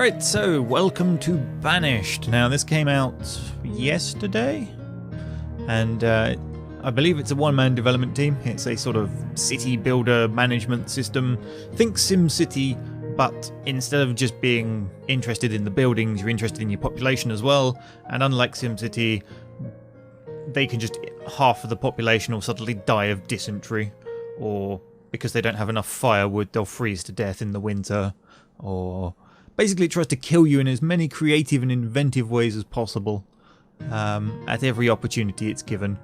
Alright, so welcome to Banished. Now this came out yesterday, and I believe it's a one-man development team. It's a sort of city builder management system. Think SimCity, but instead of just being interested in the buildings, you're interested in your population as well. And unlike SimCity, they can just, half of the population will suddenly die of dysentery, or because they don't have enough firewood, they'll freeze to death in the winter, or basically it tries to kill you in as many creative and inventive ways as possible at every opportunity it's given.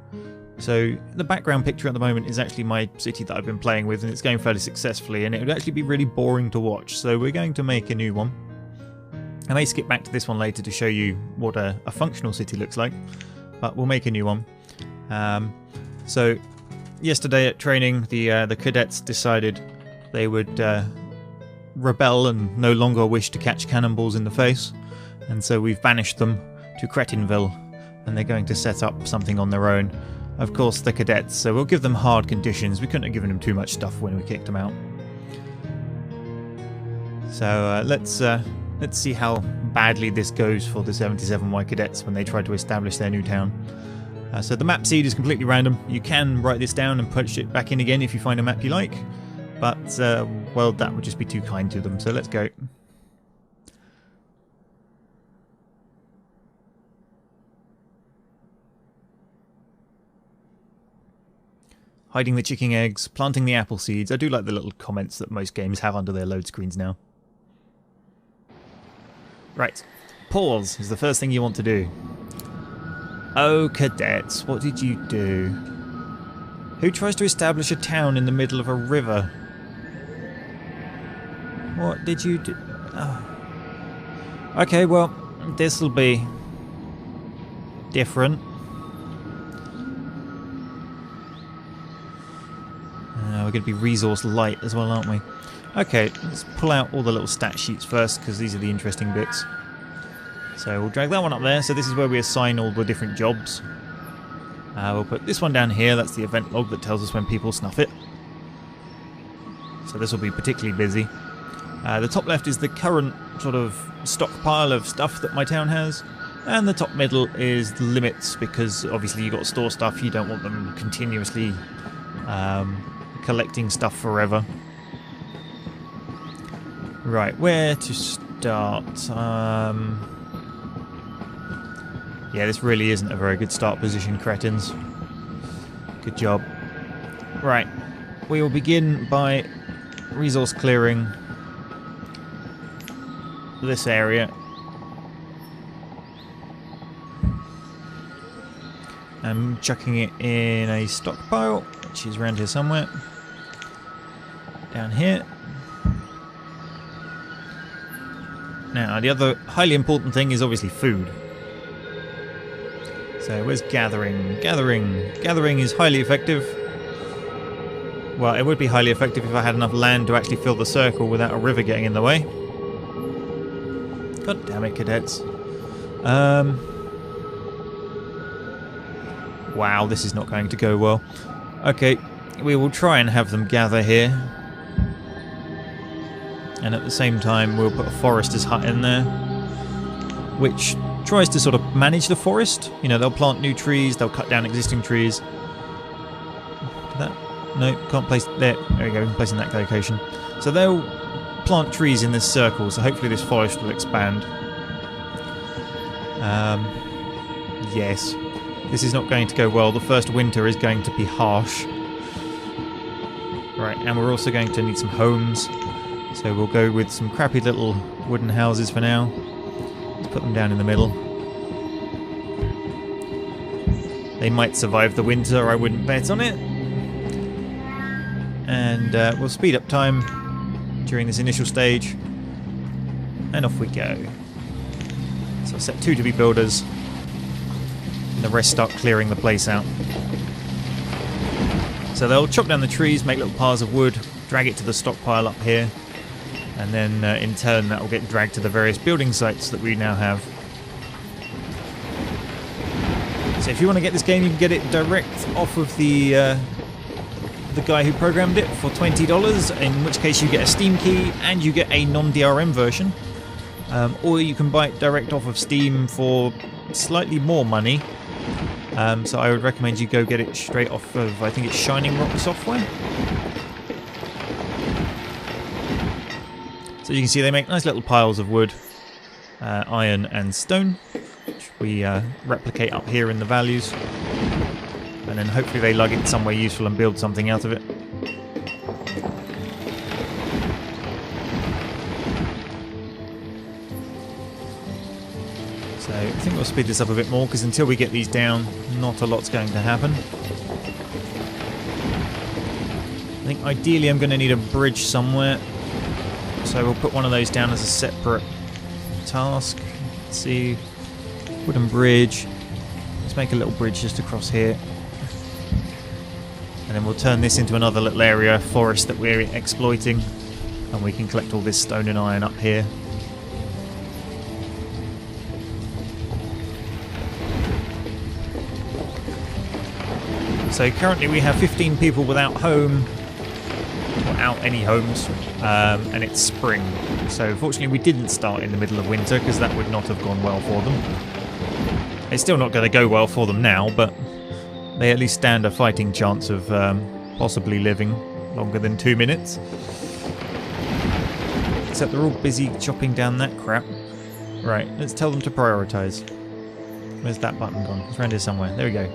So the background picture at the moment is actually my city that I've been playing with, and it's going fairly successfully, and it would actually be really boring to watch, so we're going to make a new one. I may skip back to this one later to show you what a functional city looks like, but we'll make a new one. So yesterday at training, the cadets decided they would rebel and no longer wish to catch cannonballs in the face, and so we've banished them to Cretinville, and they're going to set up something on their own. Of course, they're cadets, so we'll give them hard conditions. We couldn't have given them too much stuff when we kicked them out. So let's see how badly this goes for the 77Y cadets when they try to establish their new town. So the map seed is completely random. You can write this down and punch it back in again if you find a map you like, but well, that would just be too kind to them, so let's go. Hiding the chicken eggs, planting the apple seeds. I do like the little comments that most games have under their load screens now. Right, pause is the first thing you want to do. Oh, cadets, what did you do? Who tries to establish a town in the middle of a river? What did you do? Oh. Okay, well, this'll be different. We're going to be resource light as well, aren't we? Okay, let's pull out all the little stat sheets first, because these are the interesting bits. So we'll drag that one up there. So this is where we assign all the different jobs. We'll put this one down here. That's the event log that tells us when people snuff it. So this will be particularly busy. The top left is the current sort of stockpile of stuff that my town has. And the top middle is the limits, because obviously you've got to store stuff. You don't want them continuously collecting stuff forever. Right, where to start? Yeah, this really isn't a very good start position, cretins. Good job. Right, we will begin by resource clearing this area. I'm chucking it in a stockpile, which is around here somewhere. Down here. Now, the other highly important thing is obviously food. So, where's gathering? Gathering is highly effective. Well, it would be highly effective if I had enough land to actually fill the circle without a river getting in the way. God damn it, cadets. Wow, this is not going to go well. Okay, we will try and have them gather here. And at the same time, we'll put a forester's hut in there, which tries to sort of manage the forest. You know, they'll plant new trees, they'll cut down existing trees. No, can't place there. There we go, place in that location. So they'll plant trees in this circle, so hopefully this forest will expand. Yes. This is not going to go well. The first winter is going to be harsh. Right, and we're also going to need some homes. So we'll go with some crappy little wooden houses for now. Let's put them down in the middle. They might survive the winter, I wouldn't bet on it. And we'll speed up time during this initial stage. And off we go. So I'll set 2 to be builders. And the rest start clearing the place out. So they'll chop down the trees, make little piles of wood, drag it to the stockpile up here, and then in turn that will get dragged to the various building sites that we now have. So if you want to get this game, you can get it direct off of the guy who programmed it for $20, in which case you get a Steam key and you get a non-DRM version. or you can buy it direct off of Steam for slightly more money. So I would recommend you go get it straight off of, I think it's Shining Rock software. So you can see they make nice little piles of wood, iron and stone, which we replicate up here in the values. And then hopefully they lug it somewhere useful and build something out of it. So I think we'll speed this up a bit more, because until we get these down, not a lot's going to happen. I think ideally I'm going to need a bridge somewhere. So we'll put one of those down as a separate task. Let's see. Wooden bridge. Let's make a little bridge just across here. And then we'll turn this into another little area, forest that we're exploiting. And we can collect all this stone and iron up here. So currently we have 15 people without home, without any homes, and it's spring. So fortunately we didn't start in the middle of winter, because that would not have gone well for them. It's still not going to go well for them now, but they at least stand a fighting chance of possibly living longer than 2 minutes. Except they're all busy chopping down that crap. Right, let's tell them to prioritise. Where's that button gone? It's around here somewhere. There we go.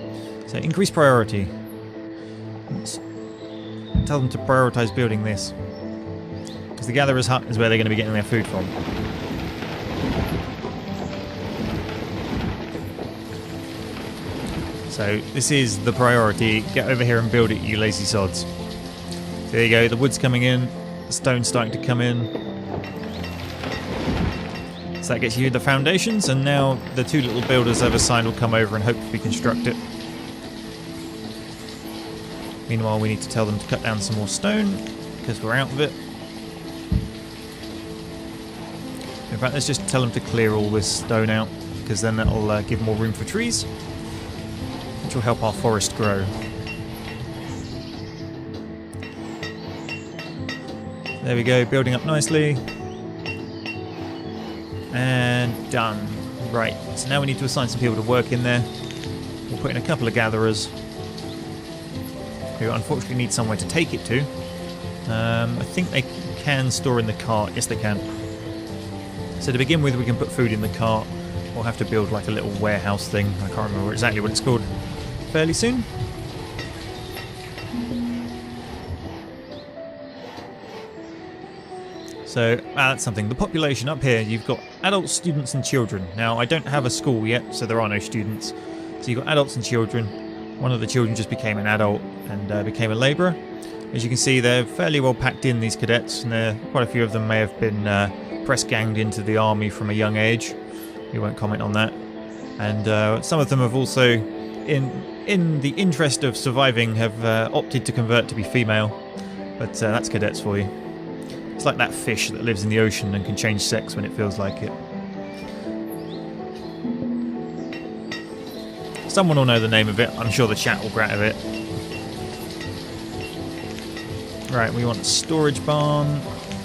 So increase priority. Let's tell them to prioritise building this. Because the Gatherer's Hut is where they're going to be getting their food from. So this is the priority. Get over here and build it, you lazy sods. So there you go, the wood's coming in, the stone's starting to come in. So that gets you the foundations, and now the two little builders over side will come over and hopefully construct it. Meanwhile, we need to tell them to cut down some more stone, because we're out of it. In fact, let's just tell them to clear all this stone out, because then that'll give more room for trees, which will help our forest grow. There we go, building up nicely. And done. Right, so now we need to assign some people to work in there. We'll put in a couple of gatherers, who unfortunately need somewhere to take it to. I think they can store in the cart. Yes, they can. So to begin with, we can put food in the cart. We'll have to build like a little warehouse thing. I can't remember exactly what it's called. Fairly soon. So that's something. The population up here, you've got adults, students and children. Now, I don't have a school yet, so there are no students. So you've got adults and children. One of the children just became an adult and became a labourer. As you can see, they're fairly well packed in, these cadets, and quite a few of them may have been press-ganged into the army from a young age. We won't comment on that. And some of them have also, in the interest of surviving, have opted to convert to be female. But that's cadets for you. It's like that fish that lives in the ocean and can change sex when it feels like it. Someone will know the name of it. I'm sure the chat will grab it. Right, we want a storage barn.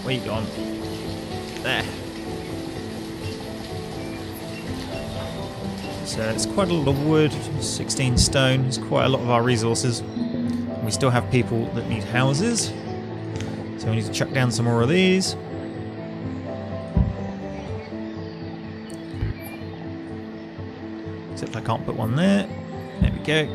Where you gone? There. So it's quite a lot of wood, 16 stone. It's quite a lot of our resources. And we still have people that need houses. So we need to chuck down some more of these. Except I can't put one there. There we go.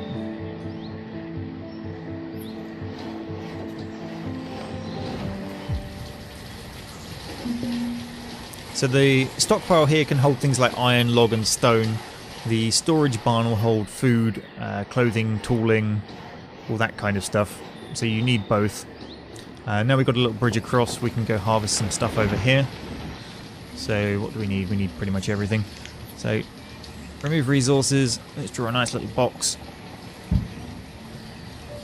So the stockpile here can hold things like iron, log and stone. The storage barn will hold food, clothing, tooling, all that kind of stuff. So you need both. Now we've got a little bridge across, we can go harvest some stuff over here. So what do we need? We need pretty much everything. So remove resources, let's draw a nice little box.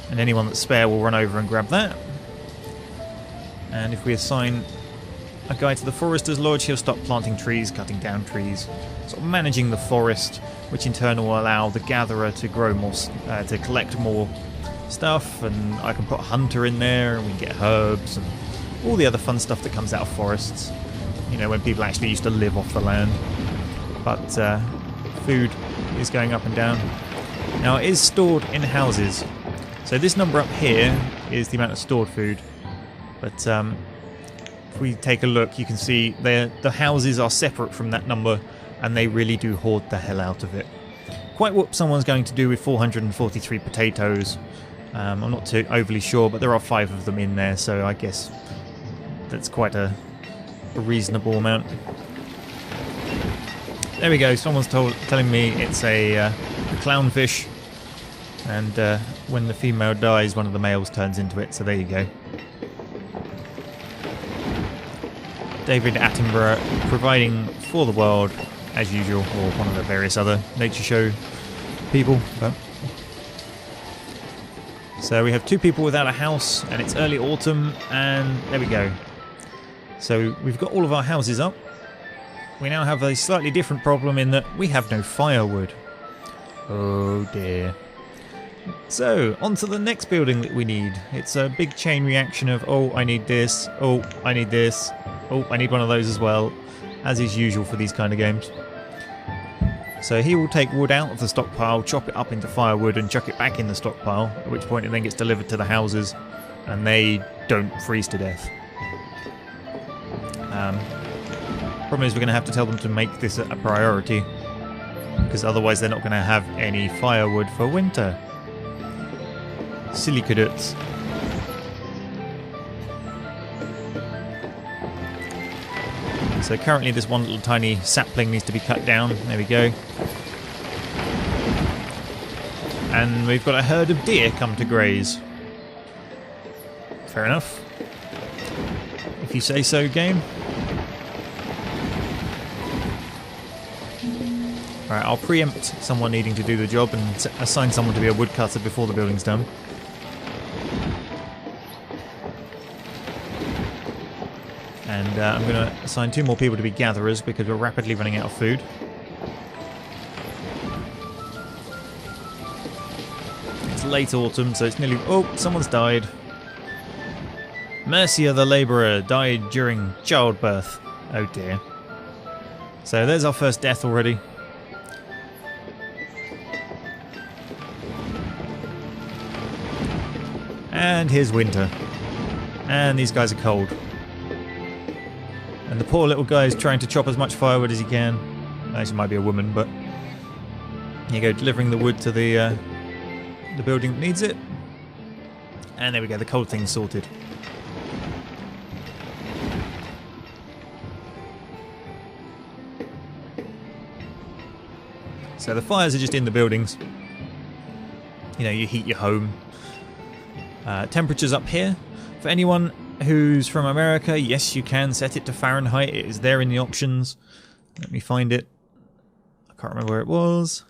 And anyone that's spare will run over and grab that. And if we assign a guy to the Forester's Lodge, he'll start planting trees, cutting down trees, sort of managing the forest, which in turn will allow the Gatherer to grow more, to collect more stuff, and I can put a hunter in there, and we can get herbs and all the other fun stuff that comes out of forests. you know, when people actually used to live off the land. But food is going up and down. Now, it is stored in houses. So this number up here is the amount of stored food. But if we take a look, you can see the houses are separate from that number, and they really do hoard the hell out of it. Quite what someone's going to do with 443 potatoes, I'm not too overly sure, but there are 5 of them in there, so I guess that's quite a reasonable amount. There we go, someone's telling me it's a clownfish, and when the female dies, one of the males turns into it, so there you go. David Attenborough providing for the world, as usual, or one of the various other nature show people. But so we have 2 people without a house, and it's early autumn, and there we go. So we've got all of our houses up. We now have a slightly different problem in that we have no firewood. Oh dear. So, on to the next building that we need. It's a big chain reaction of, oh, I need this, oh, I need this, oh, I need one of those as well, as is usual for these kind of games. So he will take wood out of the stockpile, chop it up into firewood and chuck it back in the stockpile, at which point it then gets delivered to the houses, and they don't freeze to death. Problem is we're going to have to tell them to make this a priority, because otherwise they're not going to have any firewood for winter. Silly cadets. So currently this one little tiny sapling needs to be cut down. There we go. And we've got a herd of deer come to graze. Fair enough. If you say so, game. Alright, I'll preempt someone needing to do the job and assign someone to be a woodcutter before the building's done. And I'm going to assign 2 more people to be gatherers because we're rapidly running out of food. It's late autumn, so it's nearly... Oh, someone's died. Mercia the labourer died during childbirth. Oh dear. So there's our first death already. And here's winter. And these guys are cold. And the poor little guy is trying to chop as much firewood as he can. Actually, might be a woman, but... Here you go, delivering the wood to the building that needs it. And there we go, the cold thing's sorted. So the fires are just in the buildings. You know, you heat your home. Temperatures up here. For anyone who's from America, yes, you can set it to Fahrenheit. It is there in the options. Let me find it. I can't remember where it was.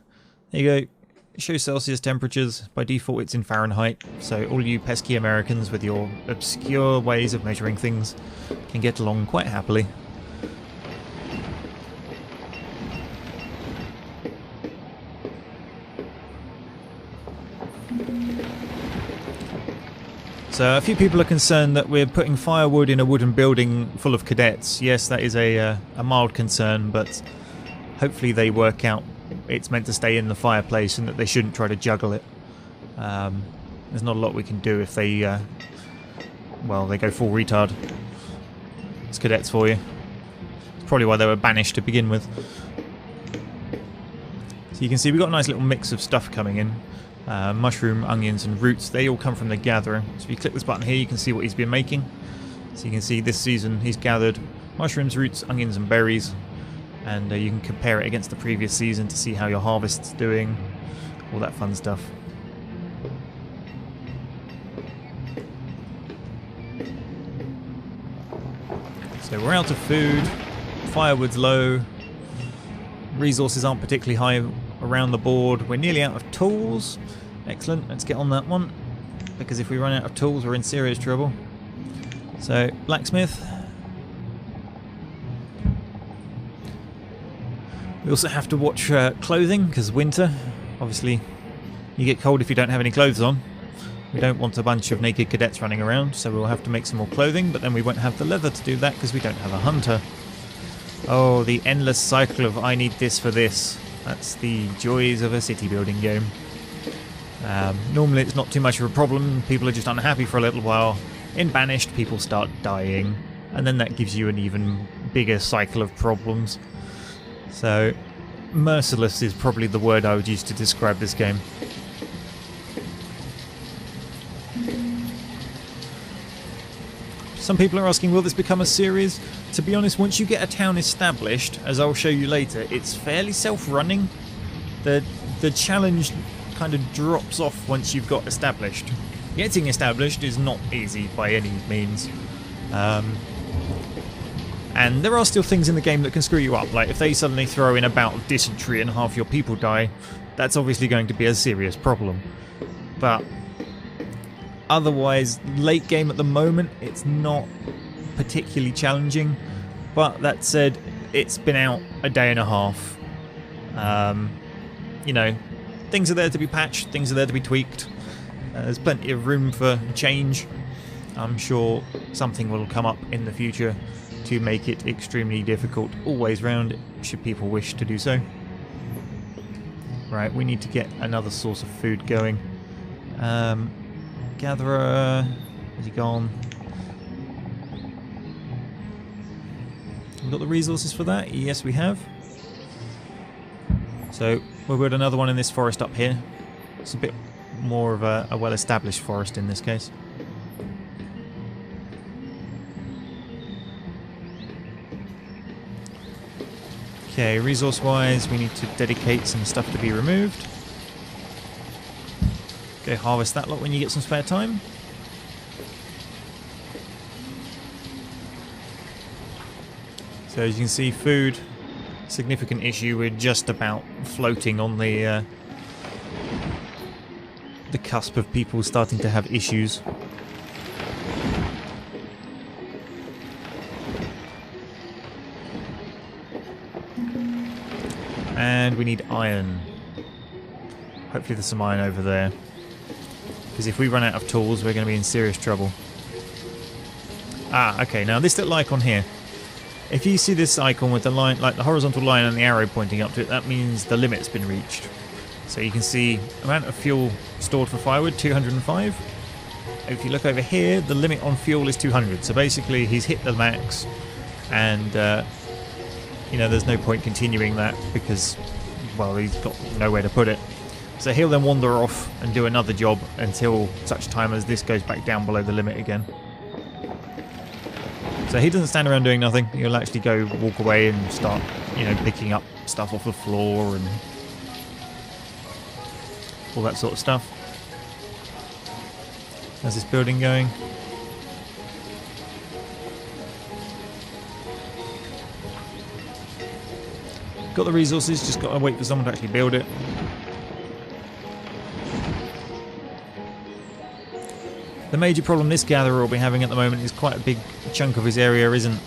There you go. It shows Celsius temperatures. By default, it's in Fahrenheit. So all you pesky Americans with your obscure ways of measuring things can get along quite happily. So a few people are concerned that we're putting firewood in a wooden building full of cadets. Yes, that is a mild concern, but hopefully they work out it's meant to stay in the fireplace and that they shouldn't try to juggle it. There's not a lot we can do if they, well, they go full retard. It's cadets for you. It's probably why they were banished to begin with. So you can see we've got a nice little mix of stuff coming in. Mushroom, onions and roots, they all come from the gatherer. So if you click this button here, you can see what he's been making. So you can see this season he's gathered mushrooms, roots, onions and berries, and you can compare it against the previous season to see how your harvest's doing, all that fun stuff. So we're out of food, firewood's low, resources aren't particularly high around the board. We're nearly out of tools. Excellent, let's get on that one, because if we run out of tools we're in serious trouble. So, blacksmith. We also have to watch clothing, because winter, obviously you get cold if you don't have any clothes on. We don't want a bunch of naked cadets running around, so we'll have to make some more clothing, but then we won't have the leather to do that because we don't have a hunter. Oh, the endless cycle of I need this for this. That's the joys of a city building game. Normally it's not too much of a problem, people are just unhappy for a little while. In Banished, people start dying, and then that gives you an even bigger cycle of problems. So, merciless is probably the word I would use to describe this game. Some people are asking, will this become a series? To be honest, once you get a town established, as I'll show you later, it's fairly self-running. The challenge kind of drops off once you've got established. Getting established is not easy by any means. And there are still things in the game that can screw you up. Like if they suddenly throw in a bout of dysentery and half your people die, that's obviously going to be a serious problem. But otherwise, late game at the moment, it's not particularly challenging. But that said, it's been out a day and a half. You know, things are there to be patched, things are there to be tweaked. There's plenty of room for change. I'm sure something will come up in the future to make it extremely difficult always round, should people wish to do so. Right, we need to get another source of food going. Gatherer, has he gone? We've got the resources for that? Yes, we have. So we'll build another one in this forest up here. It's a bit more of a well-established forest in this case. Okay, resource-wise, we need to dedicate some stuff to be removed. Go harvest that lot when you get some spare time. So as you can see, food, significant issue. We're just about floating on the cusp of people starting to have issues. And we need iron. Hopefully there's some iron over there. Because if we run out of tools, we're going to be in serious trouble. Ah, okay. Now this little icon here. If you see this icon with the line, like the horizontal line and the arrow pointing up to it, that means the limit's been reached. So you can see amount of fuel stored for firewood, 205. If you look over here, the limit on fuel is 200. So basically he's hit the max, and you know, there's no point continuing that because, well, he's got nowhere to put it. So he'll then wander off and do another job until such time as this goes back down below the limit again. So he doesn't stand around doing nothing. He'll actually go walk away and start, you know, picking up stuff off the floor and all that sort of stuff. How's this building going? Got the resources, just got to wait for someone to actually build it. The major problem this gatherer will be having at the moment is quite a big chunk of his area isn't,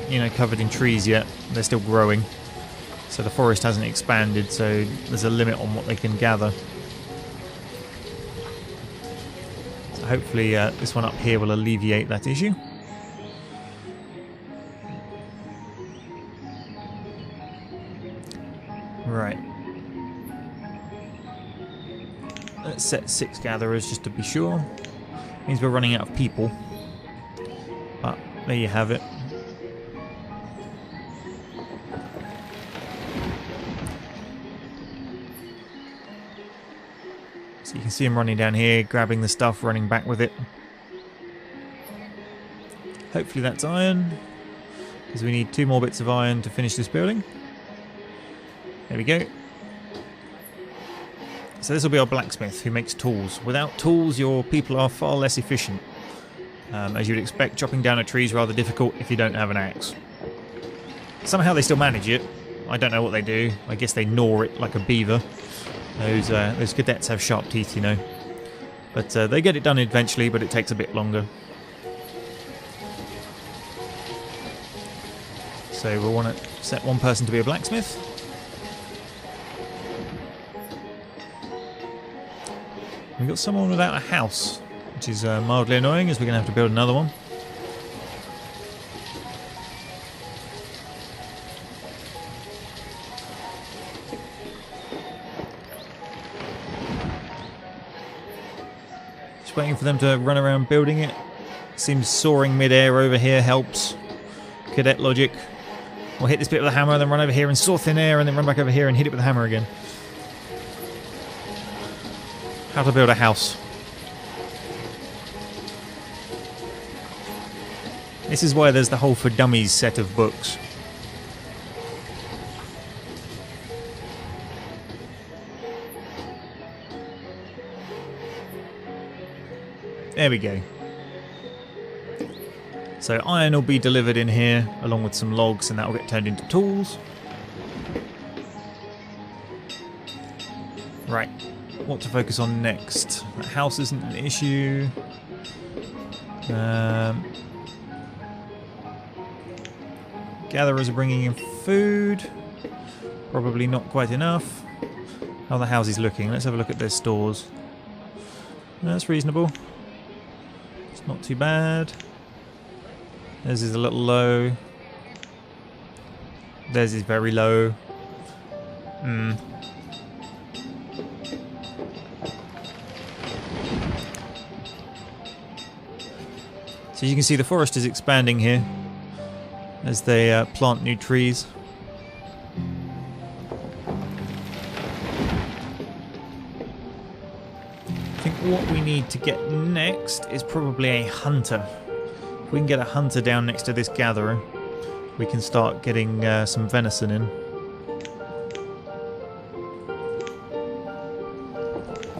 you know, covered in trees yet. They're still growing. So the forest hasn't expanded, so there's a limit on what they can gather. So hopefully this one up here will alleviate that issue. Right. Let's set 6 gatherers just to be sure. Means we're running out of people. But there you have it. So you can see him running down here, grabbing the stuff, running back with it. Hopefully that's iron, because we need 2 more bits of iron to finish this building. There we go. So this will be our blacksmith who makes tools. Without tools, your people are far less efficient. As you'd expect, chopping down a tree is rather difficult if you don't have an axe. Somehow they still manage it. I don't know what they do. I guess they gnaw it like a beaver. Those cadets have sharp teeth, you know. But they get it done eventually, but it takes a bit longer. So we'll want to set one person to be a blacksmith. We've got someone without a house, which is mildly annoying, as we're going to have to build another one. Just waiting for them to run around building it. Seems soaring mid-air over here helps. Cadet logic. We'll hit this bit with a hammer, then run over here and soar thin air, and then run back over here and hit it with a hammer again. How to build a house. This is why there's the whole For Dummies set of books. There we go. So iron will be delivered in here along with some logs, and that will get turned into tools. Right, what to focus on next? The house isn't an issue. Gatherers are bringing in food. Probably not quite enough. How are the houses looking? Let's have a look at their stores. That's reasonable. It's not too bad. Theirs is a little low. Theirs is very low. So you can see the forest is expanding here as they plant new trees. I think what we need to get next is probably a hunter. If we can get a hunter down next to this gatherer, we can start getting some venison in.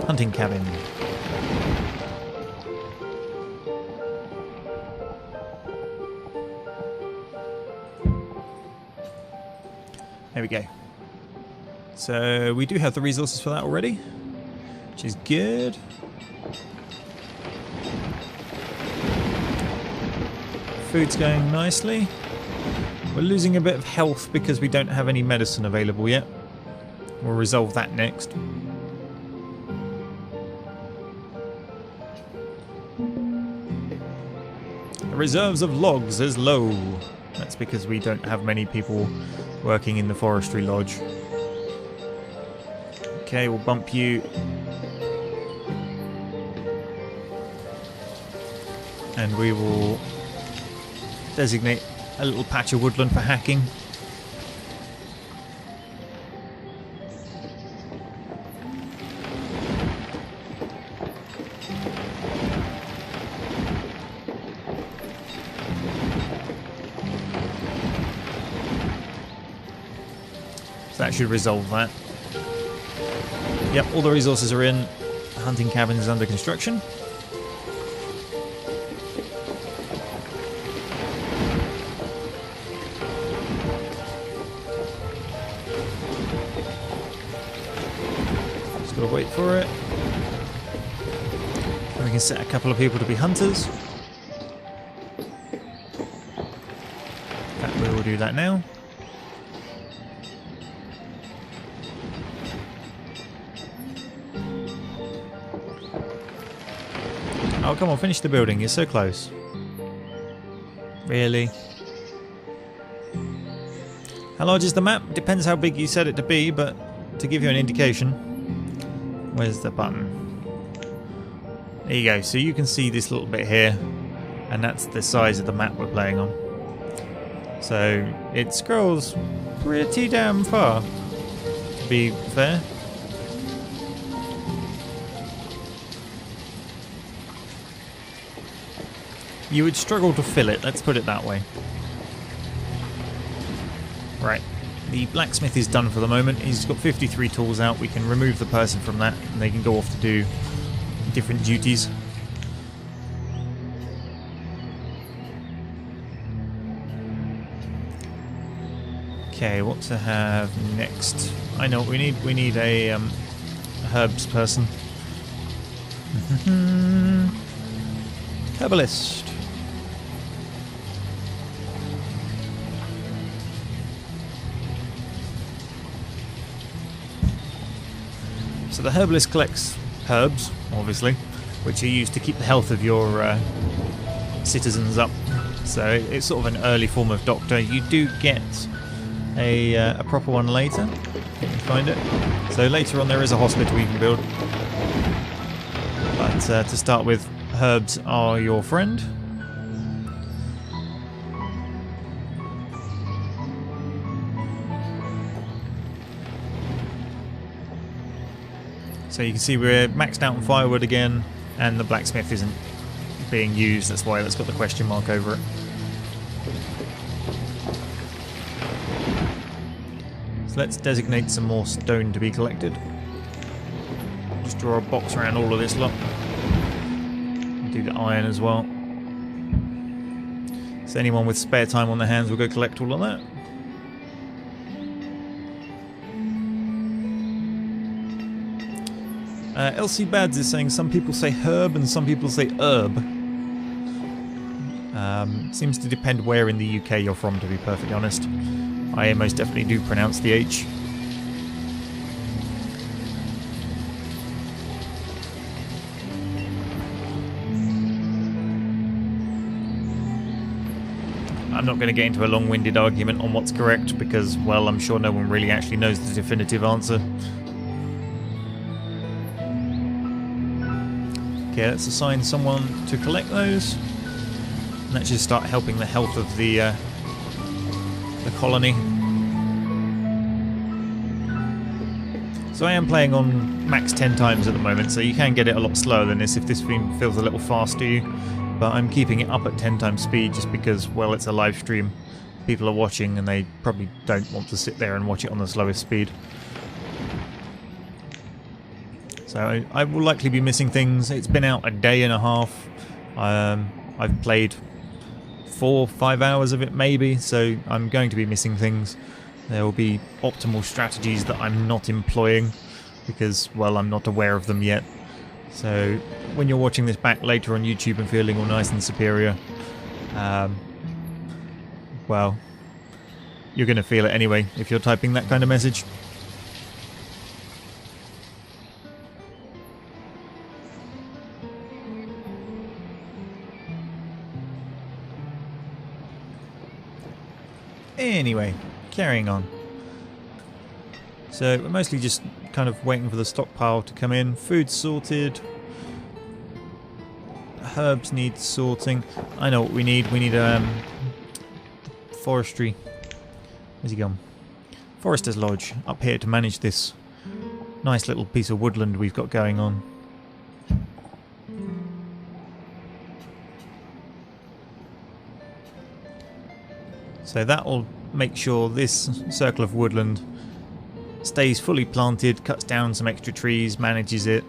Hunting cabin. There we go. So we do have the resources for that already, which is good. Food's going nicely. We're losing a bit of health because we don't have any medicine available yet. We'll resolve that next. The reserves of logs is low. That's because we don't have many people working in the forestry lodge. Okay, we'll bump you. And we will designate a little patch of woodland for hacking. So that should resolve that. Yep, all the resources are in. The hunting cabin is under construction. Just gotta wait for it. And we can set a couple of people to be hunters. In fact, we will do that now. Oh, come on, finish the building. You're so close. Really? How large is the map? Depends how big you set it to be, but to give you an indication. Where's the button? There you go. So you can see this little bit here, and that's the size of the map we're playing on. So it scrolls pretty damn far, to be fair. You would struggle to fill it, let's put it that way. Right, the blacksmith is done for the moment. He's got 53 tools out. We can remove the person from that and they can go off to do different duties. Okay, what to have next? I know what we need. We need a herbs person. Herbalist. So the herbalist collects herbs, obviously, which are used to keep the health of your citizens up. So it's sort of an early form of doctor. You do get a proper one later, if you find it. So later on there is a hospital you can build. But to start with, herbs are your friend. So you can see we're maxed out on firewood again, and the blacksmith isn't being used. That's why that's got the question mark over it. So let's designate some more stone to be collected. Just draw a box around all of this lot. Do the iron as well. So anyone with spare time on their hands will go collect all of that. LC Bads is saying some people say herb and some people say herb. Seems to depend where in the UK you're from, to be perfectly honest. I most definitely do pronounce the H. I'm not going to get into a long-winded argument on what's correct because, well, I'm sure no one really actually knows the definitive answer. Okay, let's assign someone to collect those. And that should start helping the health of the colony. So I am playing on max 10 times at the moment, so you can get it a lot slower than this if this feels a little fast to you. But I'm keeping it up at 10 times speed just because, well, it's a live stream. People are watching and they probably don't want to sit there and watch it on the slowest speed. So I will likely be missing things. It's been out a day and a half. I've played 4 or 5 hours of it maybe, so I'm going to be missing things. There will be optimal strategies that I'm not employing because, well, I'm not aware of them yet. So when you're watching this back later on YouTube and feeling all nice and superior, well, you're going to feel it anyway if you're typing that kind of message. Anyway, carrying on. So we're mostly just kind of waiting for the stockpile to come in. Food's sorted. Herbs need sorting. I know what we need. We need forestry. Where's he gone? Forester's Lodge up here to manage this nice little piece of woodland we've got going on. So that'll make sure this circle of woodland stays fully planted, cuts down some extra trees, manages it.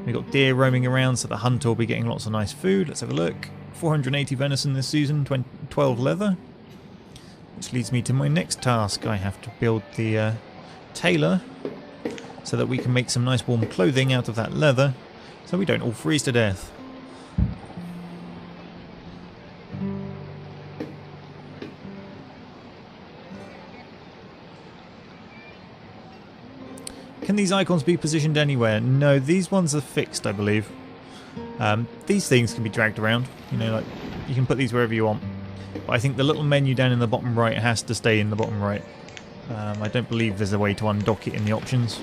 We've got deer roaming around, so the hunter will be getting lots of nice food. Let's have a look. 480 venison this season, 12 leather. Which leads me to my next task. I have to build the tailor so that we can make some nice warm clothing out of that leather so we don't all freeze to death. Can these icons be positioned anywhere? No, these ones are fixed, I believe. These things can be dragged around. You know, like you can put these wherever you want. But I think the little menu down in the bottom right has to stay in the bottom right. I don't believe there's a way to undock it in the options.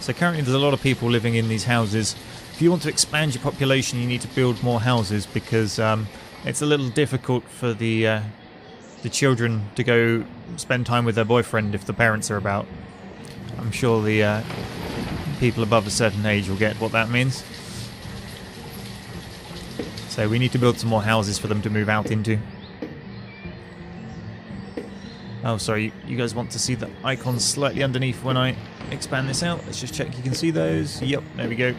So currently there's a lot of people living in these houses. If you want to expand your population, you need to build more houses because it's a little difficult for the children to go spend time with their boyfriend if the parents are about. I'm sure the people above a certain age will get what that means. So we need to build some more houses for them to move out into. Oh, sorry, you guys want to see the icons slightly underneath when I expand this out? Let's just check you can see those. Yep, there we go.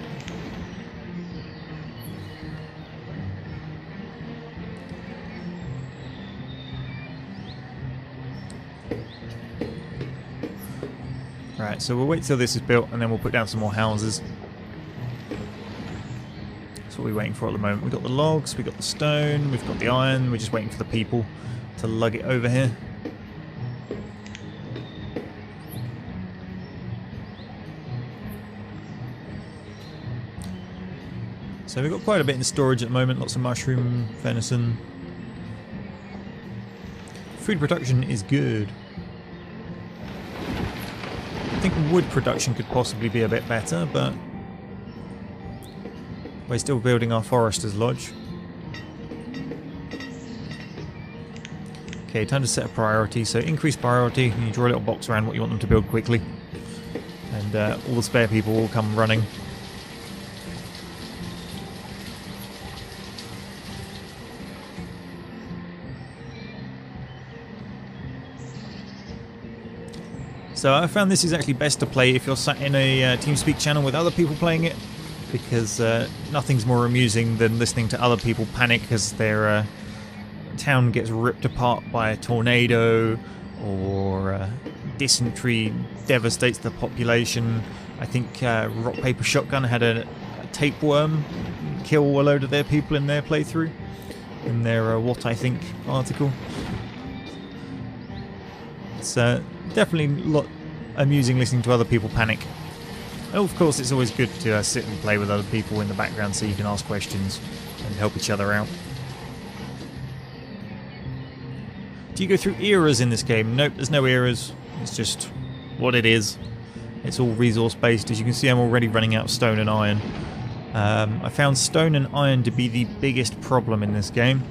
Right, so we'll wait till this is built and then we'll put down some more houses. That's what we're waiting for at the moment. We've got the logs, we've got the stone, we've got the iron, we're just waiting for the people to lug it over here. So we've got quite a bit in storage at the moment, lots of mushroom, venison. Food production is good. I think wood production could possibly be a bit better, but we're still building our Forester's Lodge. Okay, time to set a priority. So increase priority, and you draw a little box around what you want them to build quickly. And all the spare people will come running. So I found this is actually best to play if you're sat in a TeamSpeak channel with other people playing it, because nothing's more amusing than listening to other people panic as their town gets ripped apart by a tornado, or dysentery devastates the population. I think Rock Paper Shotgun had a tapeworm kill a load of their people in their playthrough, in their What I Think article. It's definitely a lot amusing listening to other people panic. And of course, it's always good to sit and play with other people in the background so you can ask questions and help each other out. Do you go through eras in this game? Nope, there's no eras. It's just what it is. It's all resource based. As you can see, I'm already running out of stone and iron. I found stone and iron to be the biggest problem in this game.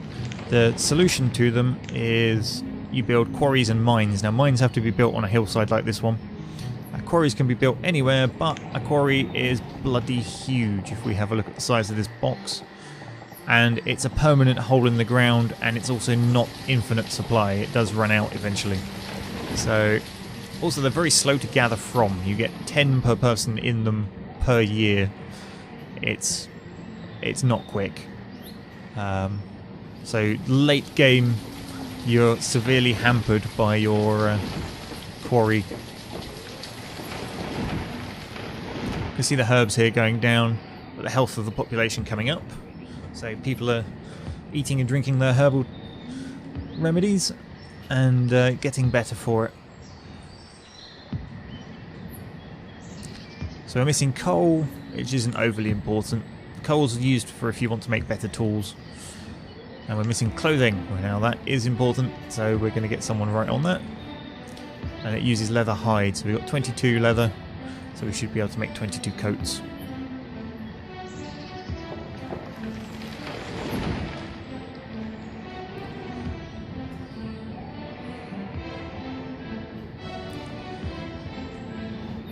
The solution to them is you build quarries and mines. Now, mines have to be built on a hillside like this one. Quarries can be built anywhere, but a quarry is bloody huge if we have a look at the size of this box. And it's a permanent hole in the ground, and it's also not infinite supply. It does run out eventually. So, also they're very slow to gather from. You get 10 per person in them per year. It's not quick. So late game, you're severely hampered by your quarry. You can see the herbs here going down, but the health of the population coming up. So people are eating and drinking their herbal remedies and getting better for it. So we're missing coal, which isn't overly important. Coal's used for if you want to make better tools. And we're missing clothing. Now that is important, so we're going to get someone right on that. And it uses leather hide, so we've got 22 leather. So we should be able to make 22 coats.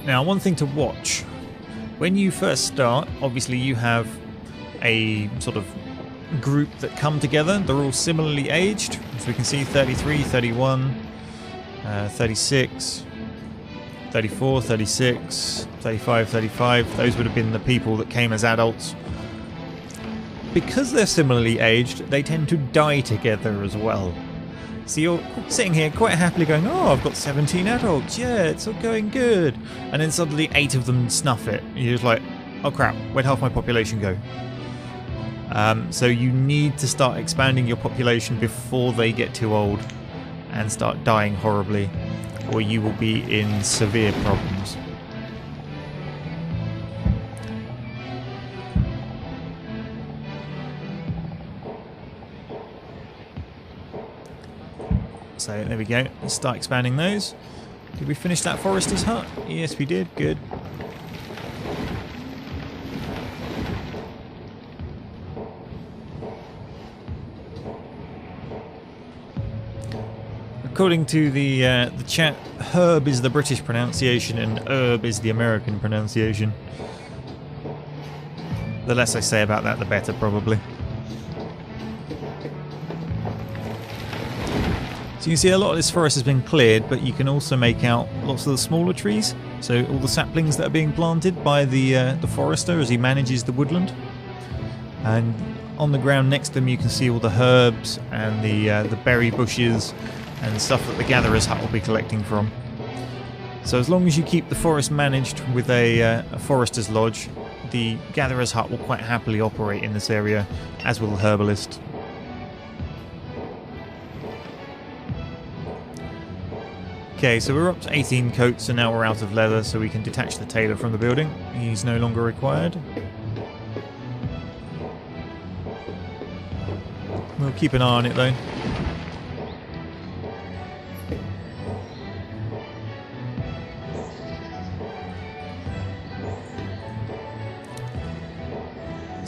Now, one thing to watch. When you first start, obviously you have a sort of group that come together. They're all similarly aged. So we can see 33, 31, 36... 34, 36, 35, 35, those would have been the people that came as adults. Because they're similarly aged, they tend to die together as well. So you're sitting here quite happily going, oh, I've got 17 adults, yeah, it's all going good. And then suddenly 8 of them snuff it. And you're just like, oh crap, where'd half my population go? So you need to start expanding your population before they get too old and start dying horribly, or you will be in severe problems. So there we go, let's start expanding those. Did we finish that forester's hut? Yes we did, good. According to the chat, herb is the British pronunciation and herb is the American pronunciation. The less I say about that, the better, probably. So you can see a lot of this forest has been cleared, but you can also make out lots of the smaller trees. So all the saplings that are being planted by the forester as he manages the woodland. And on the ground next to them you can see all the herbs and the berry bushes and stuff that the gatherer's hut will be collecting from. So as long as you keep the forest managed with a forester's lodge, the gatherer's hut will quite happily operate in this area, as will the herbalist. Okay, so we're up to 18 coats and now we're out of leather, so we can detach the tailor from the building. He's no longer required. We'll keep an eye on it though.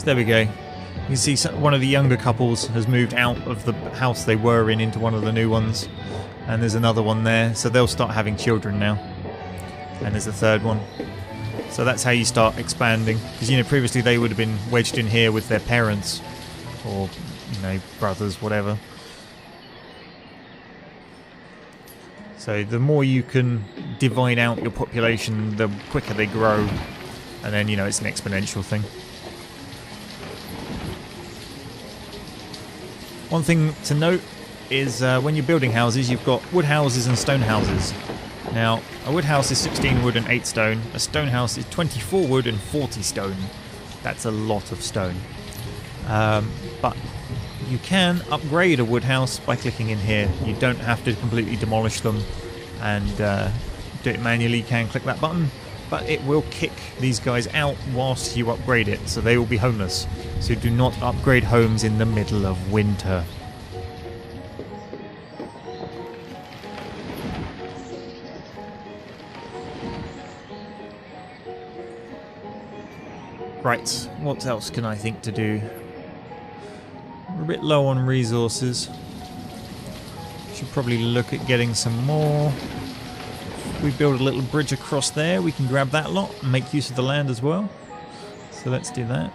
there we go. You can see one of the younger couples has moved out of the house they were in into one of the new ones. And there's another one there, so they'll start having children now. And there's a third one. So that's how you start expanding. Because, you know, previously they would have been wedged in here with their parents. Or, you know, brothers, whatever. So the more you can divide out your population, the quicker they grow. And then, you know, it's an exponential thing. One thing to note is when you're building houses, you've got wood houses and stone houses. Now, a wood house is 16 wood and 8 stone. A stone house is 24 wood and 40 stone. That's a lot of stone. But you can upgrade a wood house by clicking in here. You don't have to completely demolish them and do it manually. You can click that button, but it will kick these guys out whilst you upgrade it, so they will be homeless. So do not upgrade homes in the middle of winter. Right, what else can I think to do? We're a bit low on resources. Should probably look at getting some more. If we build a little bridge across there, we can grab that lot and make use of the land as well. So let's do that.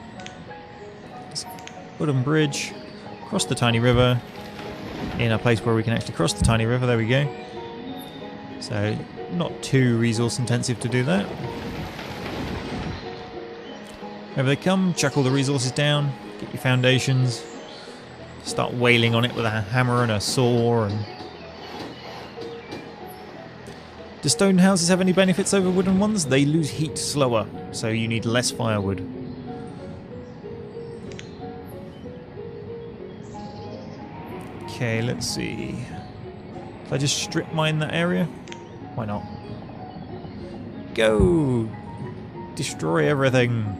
Wooden bridge across the tiny river in a place where we can actually cross the tiny river. There we go. So not too resource intensive to do that. Over they come, chuck all the resources down, get your foundations, start wailing on it with a hammer and a saw. And do stone houses have any benefits over wooden ones? They lose heat slower, so you need less firewood. Okay, let's see. If I just strip mine that area? Why not? Go! Destroy everything!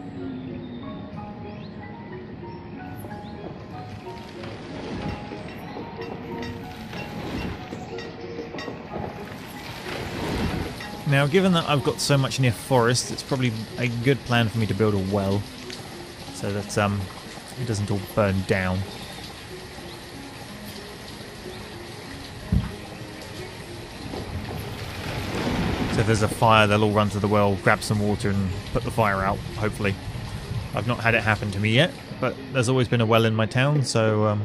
Now, given that I've got so much near forest, it's probably a good plan for me to build a well, so that it doesn't all burn down. So if there's a fire, they'll all run to the well, grab some water and put the fire out, hopefully. I've not had it happen to me yet, but there's always been a well in my town, so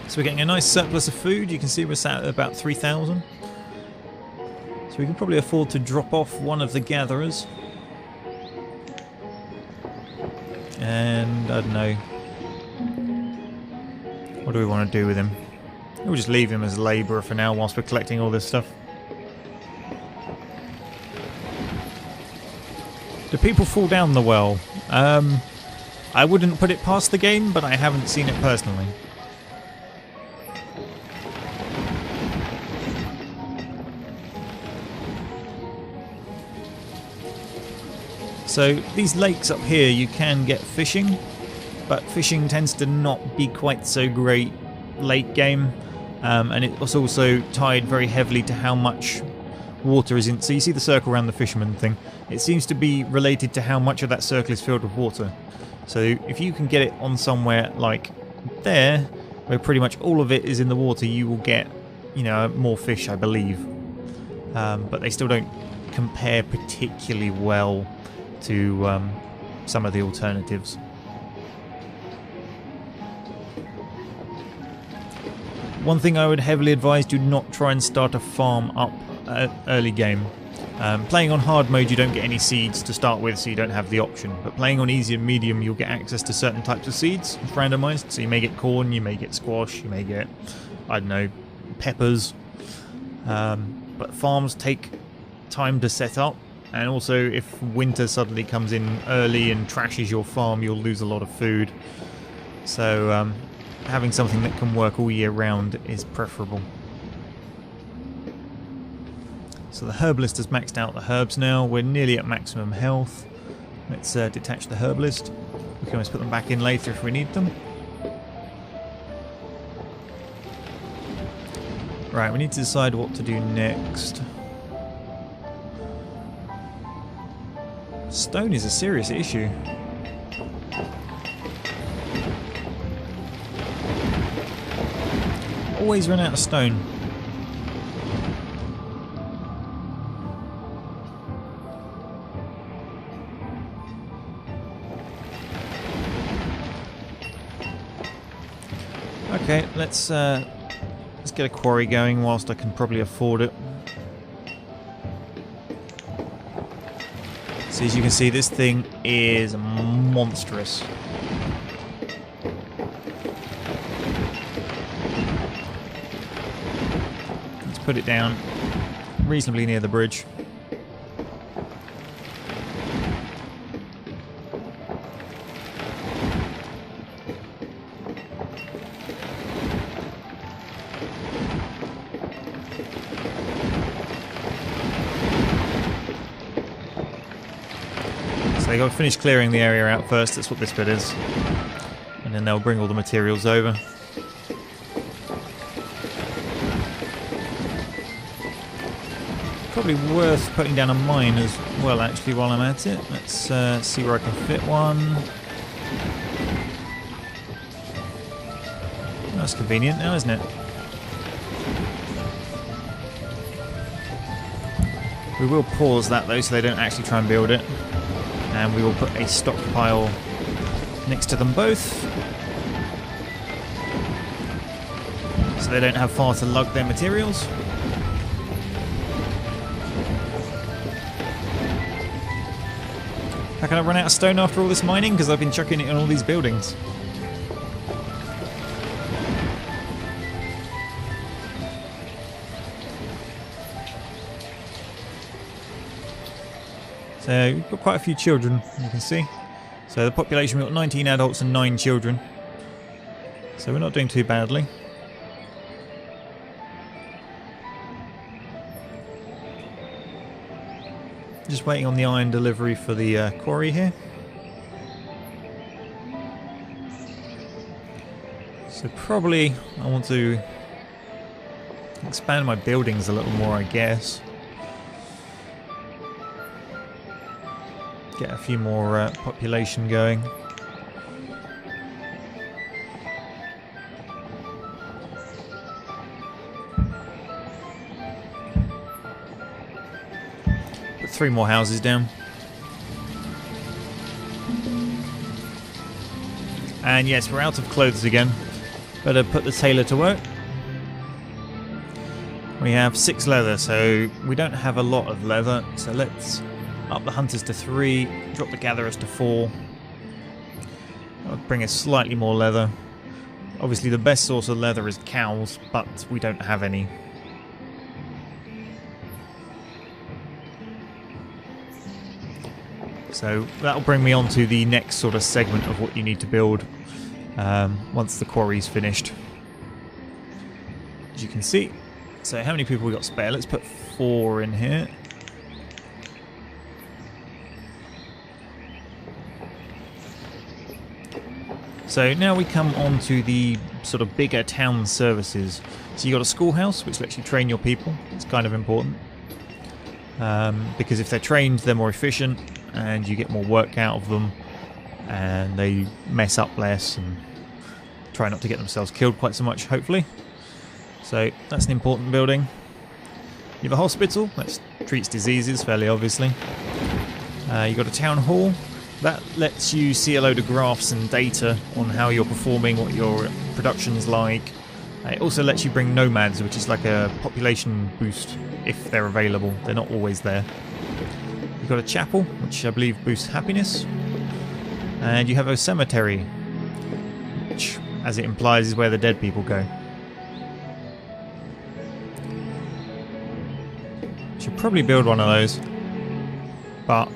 so we're getting a nice surplus of food. You can see we're sat at about 3,000. So we can probably afford to drop off one of the gatherers. And I don't know. What do we want to do with him? We'll just leave him as a labourer for now whilst we're collecting all this stuff. Do people fall down the well? I wouldn't put it past the game, but I haven't seen it personally. So these lakes up here, you can get fishing, but fishing tends to not be quite so great late game, and it's also tied very heavily to how much water is in. So you see the circle around the fisherman thing. It seems to be related to how much of that circle is filled with water. So if you can get it on somewhere like there, where pretty much all of it is in the water, you will get, you know, more fish, I believe. But they still don't compare particularly well to some of the alternatives. One thing I would heavily advise, do not try and start a farm up early game. Playing on hard mode, you don't get any seeds to start with, so you don't have the option. But playing on easy and medium, you'll get access to certain types of seeds, randomized. So you may get corn, you may get squash, you may get, I don't know, peppers. But farms take time to set up. And also, if winter suddenly comes in early and trashes your farm, you'll lose a lot of food. So having something that can work all year round is preferable. So the herbalist has maxed out the herbs now. We're nearly at maximum health. Let's detach the herbalist. We can always put them back in later if we need them. Right, we need to decide what to do next. Stone is a serious issue. Always run out of stone. Okay, let's get a quarry going whilst I can probably afford it. So as you can see, this thing is monstrous. Let's put it down reasonably near the bridge. So they got to finish clearing the area out first, that's what this bit is. And then they'll bring all the materials over. Probably worth putting down a mine as well actually while I'm at it. Let's see where I can fit one. That's convenient now, isn't it? We will pause that though so they don't actually try and build it. And we will put a stockpile next to them both, so they don't have far to lug their materials. How can I run out of stone after all this mining? Because I've been chucking it in all these buildings. So we've got quite a few children, you can see. So the population, we've got 19 adults and 9 children. So we're not doing too badly. Just waiting on the iron delivery for the quarry here. So probably I want to expand my buildings a little more, I guess. Get a few more population going. Put 3 more houses down. And yes, we're out of clothes again. Better put the tailor to work. We have 6 leather, so we don't have a lot of leather, so let's up the hunters to 3, drop the gatherers to 4. That'll bring us slightly more leather. Obviously the best source of leather is cows, but we don't have any. So that'll bring me on to the next sort of segment of what you need to build once the quarry's finished. As you can see. So how many people we got spare? Let's put 4 in here. So now we come on to the sort of bigger town services. So you've got a schoolhouse, which lets you train your people. It's kind of important. Because if they're trained, they're more efficient, and you get more work out of them, and they mess up less, and try not to get themselves killed quite so much, hopefully. So that's an important building. You have a hospital, that treats diseases, fairly obviously. You've got a town hall. That lets you see a load of graphs and data on how you're performing, what your production's like. It also lets you bring nomads, which is like a population boost if they're available. They're not always there. You've got a chapel, which I believe boosts happiness. And you have a cemetery, which, as it implies, is where the dead people go. Should probably build one of those. But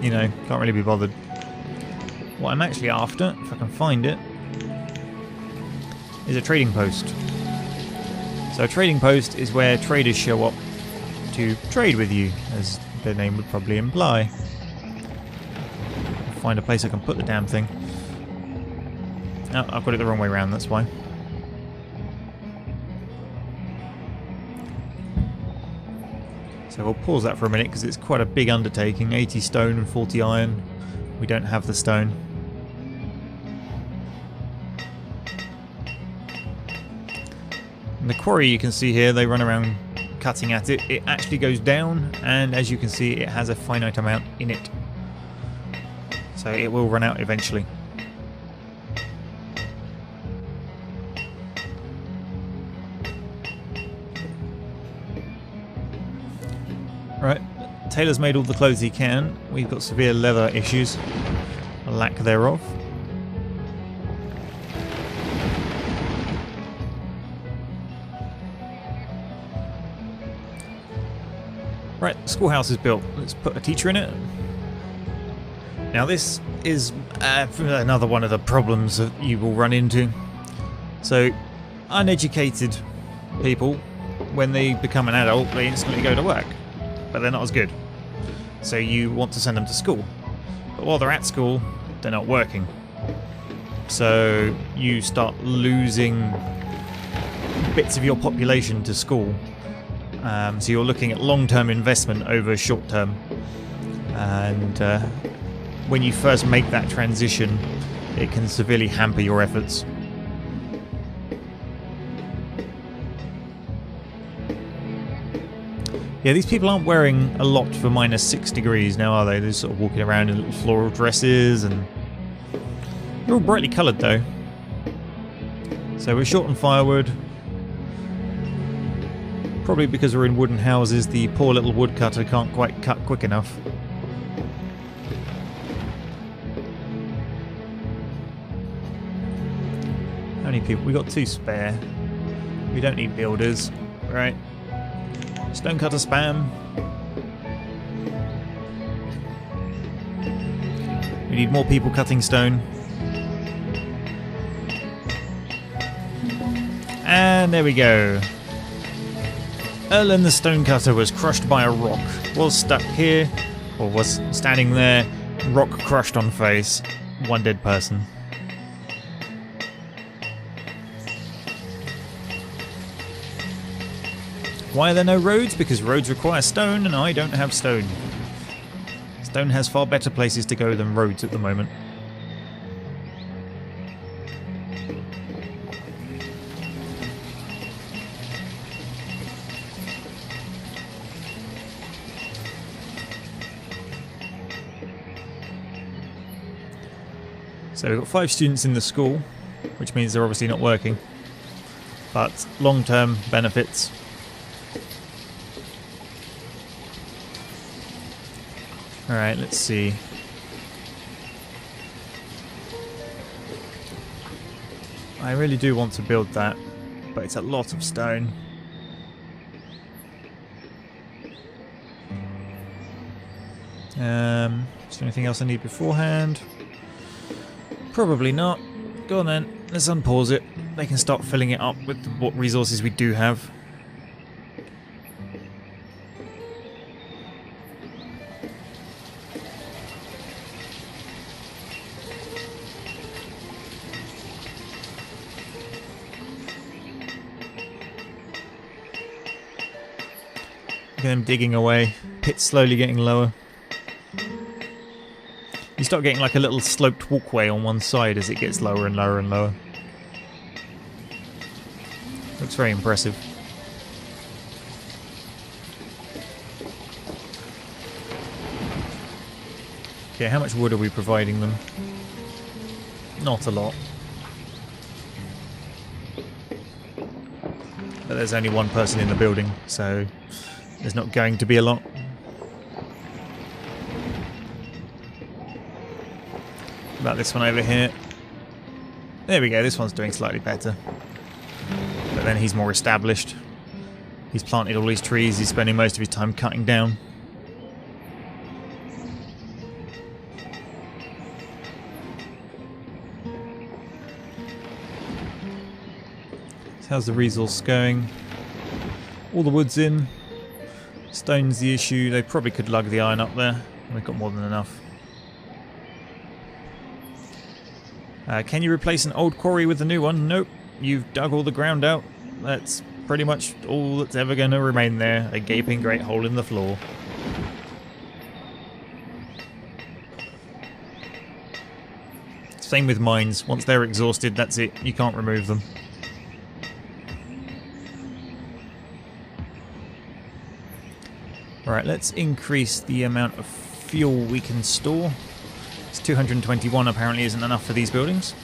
you know, can't really be bothered. What I'm actually after, if I can find it, is a trading post. So a trading post is where traders show up to trade with you, as their name would probably imply. I'll find a place I can put the damn thing. Oh, I've got it the wrong way around, that's why. So we'll pause that for a minute because it's quite a big undertaking. 80 stone and 40 iron. We don't have the stone. And the quarry you can see here, they run around cutting at it. It actually goes down, and as you can see, it has a finite amount in it. So it will run out eventually. Right, Taylor's made all the clothes he can. We've got severe leather issues, a lack thereof. Right, the schoolhouse is built. Let's put a teacher in it. Now this is another one of the problems that you will run into. So, uneducated people, when they become an adult, they instantly go to work. But they're not as good. So you want to send them to school. But while they're at school, they're not working. So you start losing bits of your population to school. So you're looking at long-term investment over short-term. And when you first make that transition, it can severely hamper your efforts. Yeah, these people aren't wearing a lot for -6 degrees now, are they? They're sort of walking around in little floral dresses, and they're all brightly coloured though. So we're short on firewood. Probably because we're in wooden houses, the poor little woodcutter can't quite cut quick enough. How many people? We got 2 spare. We don't need builders, right? Stonecutter spam. We need more people cutting stone. And there we go. Erlen the stonecutter was crushed by a rock. Was stuck here, or was standing there. Rock crushed on face. 1 dead person. Why are there no roads? Because roads require stone, and I don't have stone. Stone has far better places to go than roads at the moment. So we've got 5 students in the school, which means they're obviously not working. But long-term benefits. Alright, let's see. I really do want to build that, but it's a lot of stone. Is there anything else I need beforehand? Probably not. Go on then, let's unpause it. They can start filling it up with what resources we do have. Look at them digging away. Pit's slowly getting lower. You start getting like a little sloped walkway on one side as it gets lower and lower and lower. Looks very impressive. Okay, how much wood are we providing them? Not a lot. But there's only 1 person in the building, so there's not going to be a lot. About this one over here. There we go, this one's doing slightly better. But then he's more established. He's planted all these trees, he's spending most of his time cutting down. So how's the resource going? All the wood's in. Stone's the issue. They probably could lug the iron up there. We've got more than enough. Can you replace an old quarry with a new one? Nope. You've dug all the ground out. That's pretty much all that's ever going to remain there, a gaping great hole in the floor. Same with mines. Once they're exhausted, that's it. You can't remove them. Right, let's increase the amount of fuel we can store. It's 221 apparently isn't enough for these buildings.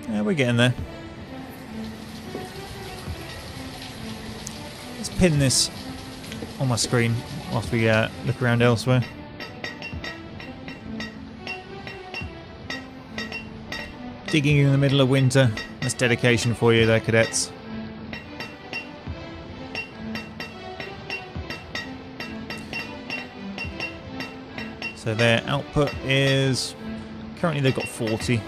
Yeah, we're getting there. Let's pin this on my screen whilst we look around elsewhere. Digging in the middle of winter. That's dedication for you there, cadets. So their output is... currently they've got 40.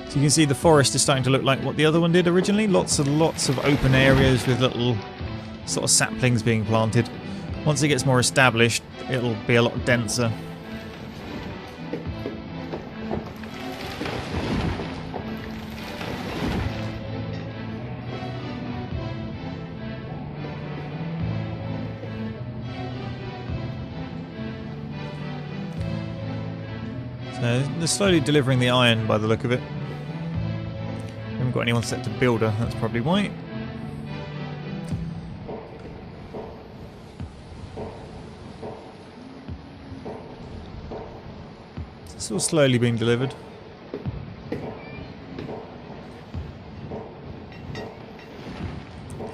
So you can see the forest is starting to look like what the other one did originally. Lots and lots of open areas with little sort of saplings being planted. Once it gets more established, it'll be a lot denser. So they're slowly delivering the iron by the look of it. Haven't got anyone set to builder, that's probably why. It's all slowly being delivered.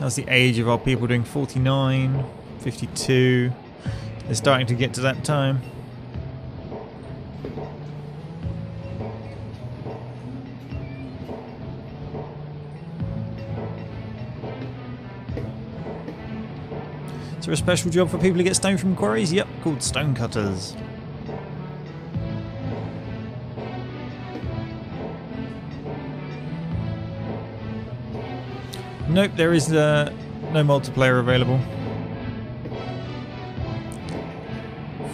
How's the age of our people doing? 49, 52. They're starting to get to that time. Is there a special job for people who get stone from quarries? Yep, called stone cutters. Nope, there is no multiplayer available.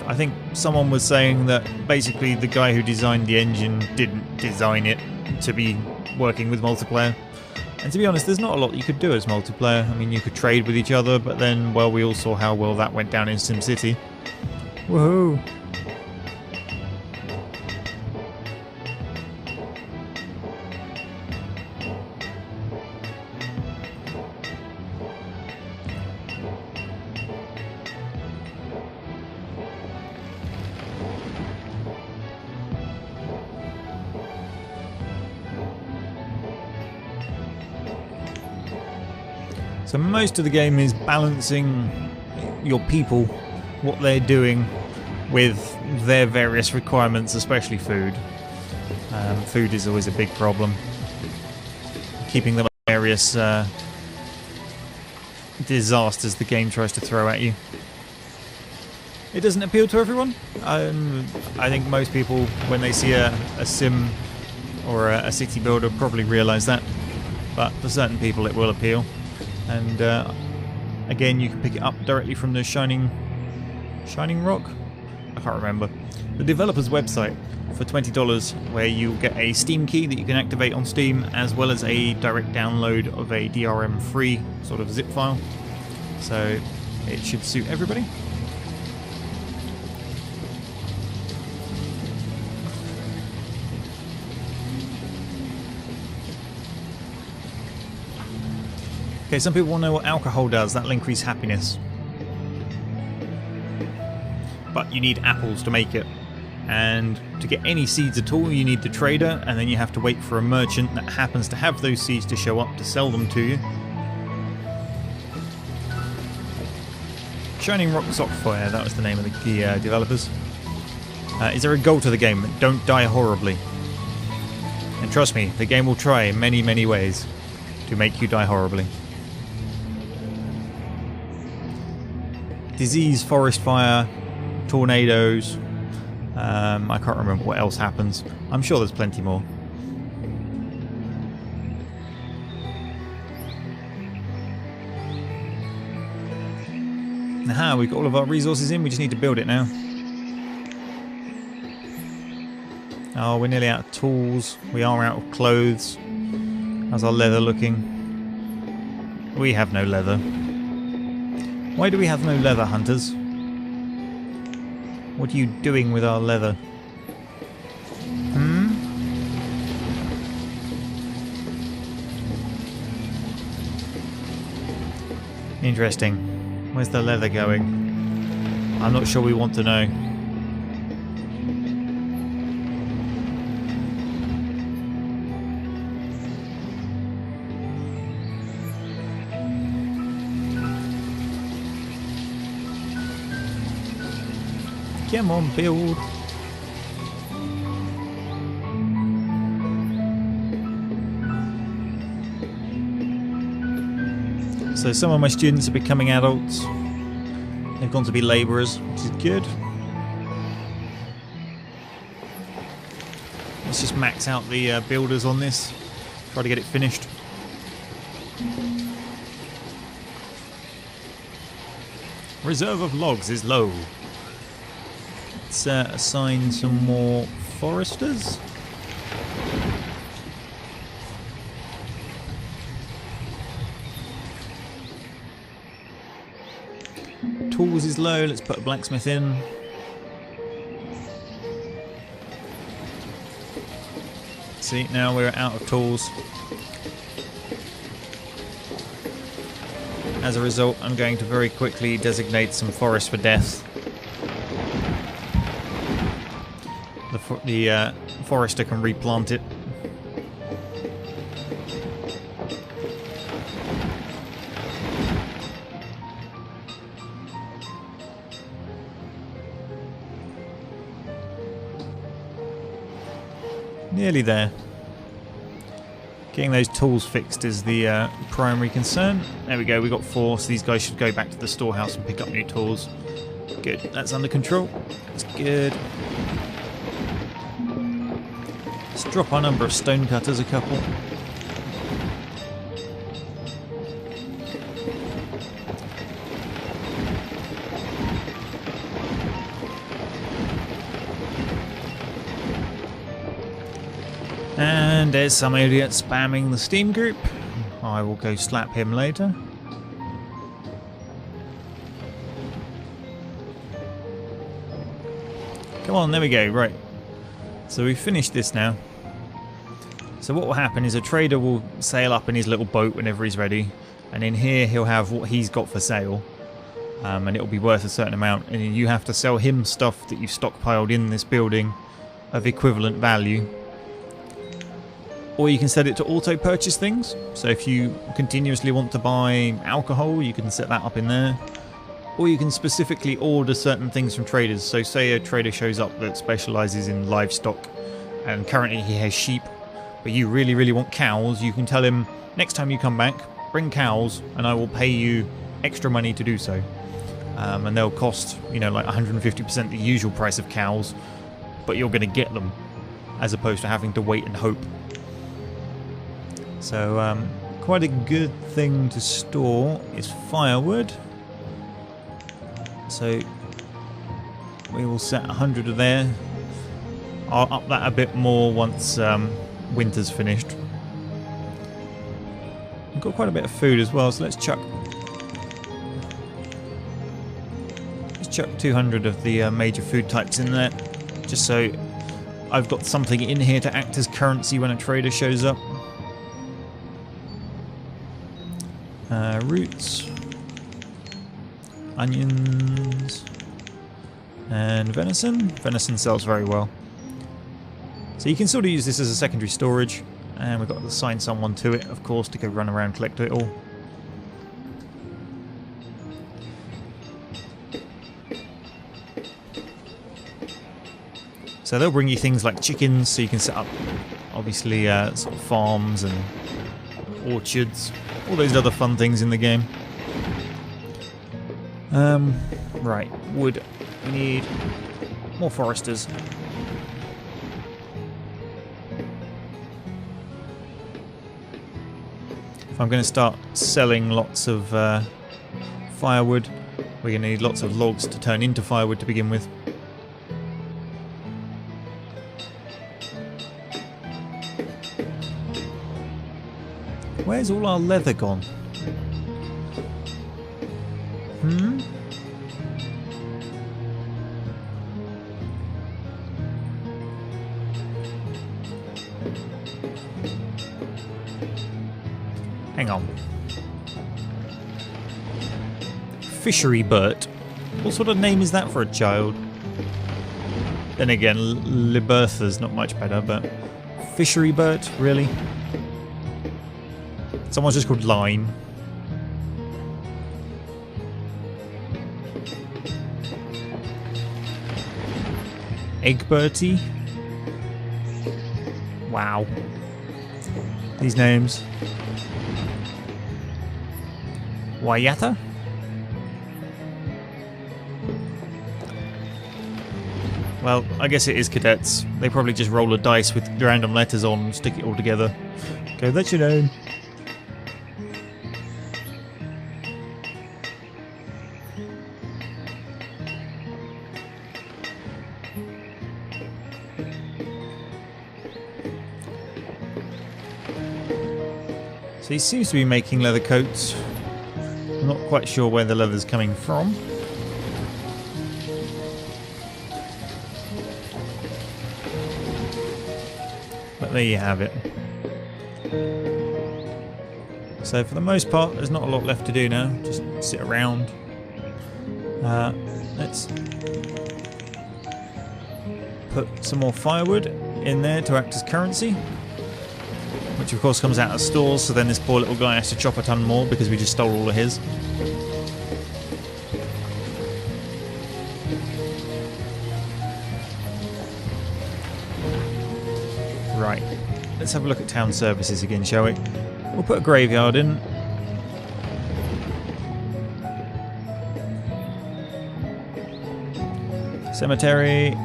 I think someone was saying that basically the guy who designed the engine didn't design it to be working with multiplayer. And to be honest, there's not a lot you could do as multiplayer. I mean, you could trade with each other, but then, well, we all saw how well that went down in SimCity. Woohoo! So most of the game is balancing your people, what they're doing, with their various requirements, especially food. Food is always a big problem. Keeping them at various disasters the game tries to throw at you. It doesn't appeal to everyone. I think most people, when they see a sim or a city builder, probably realise that. But for certain people it will appeal. And again, you can pick it up directly from the Shining Rock? I can't remember. The developer's website for $20, where you'll get a Steam key that you can activate on Steam, as well as a direct download of a DRM-free sort of zip file. So it should suit everybody. Okay, some people want to know what alcohol does. That'll increase happiness. But you need apples to make it. And to get any seeds at all, you need the trader, and then you have to wait for a merchant that happens to have those seeds to show up to sell them to you. Shining Rock Sockfire, that was the name of the developers. Is there a goal to the game? Don't die horribly. And trust me, the game will try in many, many ways to make you die horribly. Disease, forest fire, tornadoes. I can't remember what else happens. I'm sure there's plenty more. Aha, we've got all of our resources in, we just need to build it now. Oh, we're nearly out of tools. We are out of clothes. How's our leather looking? We have no leather. Why do we have no leather, hunters? What are you doing with our leather? Interesting. Where's the leather going? I'm not sure we want to know. Come on, build. So some of my students are becoming adults. They've gone to be labourers, which is good. Let's just max out the builders on this. Try to get it finished. Reserve of logs is low. Let's assign some more foresters. Tools is low, let's put a blacksmith in. See, now we're out of tools. As a result, I'm going to very quickly designate some forest for death. The forester can replant it. Nearly there. Getting those tools fixed is the primary concern. There we go, we got 4, so these guys should go back to the storehouse and pick up new tools. Good, that's under control. That's good. Let's drop our number of stone cutters a couple. And there's some idiot spamming the Steam group. I will go slap him later. Come on, there we go, right. So we've finished this now. So what will happen is a trader will sail up in his little boat whenever he's ready. And in here he'll have what he's got for sale. And it'll be worth a certain amount. And you have to sell him stuff that you've stockpiled in this building of equivalent value. Or you can set it to auto-purchase things. So if you continuously want to buy alcohol, you can set that up in there. Or you can specifically order certain things from traders. So say a trader shows up that specialises in livestock, and currently he has sheep, but you really, really want cows, you can tell him, next time you come back, bring cows, and I will pay you extra money to do so. And they'll cost, you know, like 150% the usual price of cows, but you're going to get them, as opposed to having to wait and hope. So quite a good thing to store is firewood. So we will set 100 of there. I'll up that a bit more once winter's finished. We've got quite a bit of food as well, so let's chuck 200 of the major food types in there, just so I've got something in here to act as currency when a trader shows up. Roots, onions, and venison. Venison sells very well. So you can sort of use this as a secondary storage, and we've got to assign someone to it, of course, to go run around and collect it all. So they'll bring you things like chickens, so you can set up, obviously, sort of farms and orchards, all those other fun things in the game. Right, wood. We need more foresters. If I'm going to start selling lots of firewood, We're going to need lots of logs to turn into firewood to begin with. Where's all our leather gone? Hang on. Fishery Bert. What sort of name is that for a child? Then again, Libertha's not much better, but Fishery Bert, really? Someone's just called Line. Egberty. Wow. These names. Wayata? Well, I guess it is cadets. They probably just roll a dice with random letters on and stick it all together. Okay, that's your name. So he seems to be making leather coats. I'm not quite sure where the leather's coming from. But there you have it. So for the most part, there's not a lot left to do now. Just sit around. Let's put some more firewood in there to act as currency. Which of course comes out of stores, so then this poor little guy has to chop a ton more because we just stole all of his. Right, let's have a look at town services again, shall we? We'll put a graveyard in. Cemetery.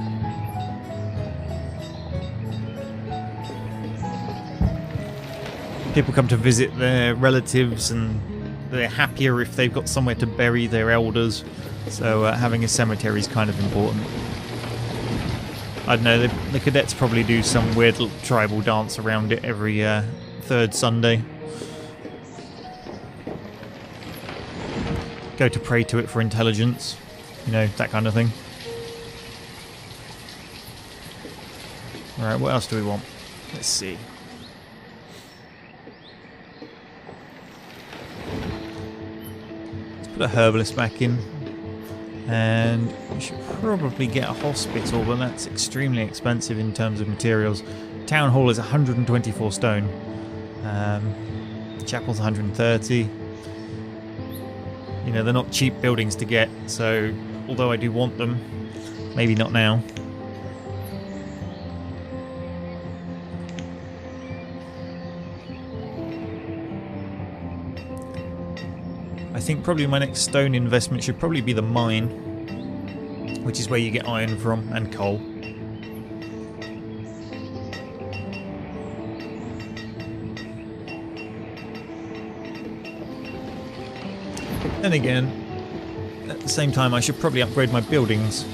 People come to visit their relatives and they're happier if they've got somewhere to bury their elders. So having a cemetery is kind of important. I don't know, the cadets probably do some weird little tribal dance around it every third Sunday. Go to pray to it for intelligence. You know, that kind of thing. Alright, what else do we want? Let's see. Put a herbalist back in, and we should probably get a hospital, but that's extremely expensive in terms of materials. Town hall is 124 stone. Chapel's 130. You know, they're not cheap buildings to get, so although I do want them, maybe not now. I think probably my next stone investment should probably be the mine, which is where you get iron from and coal. Then again, at the same time I should probably upgrade my buildings.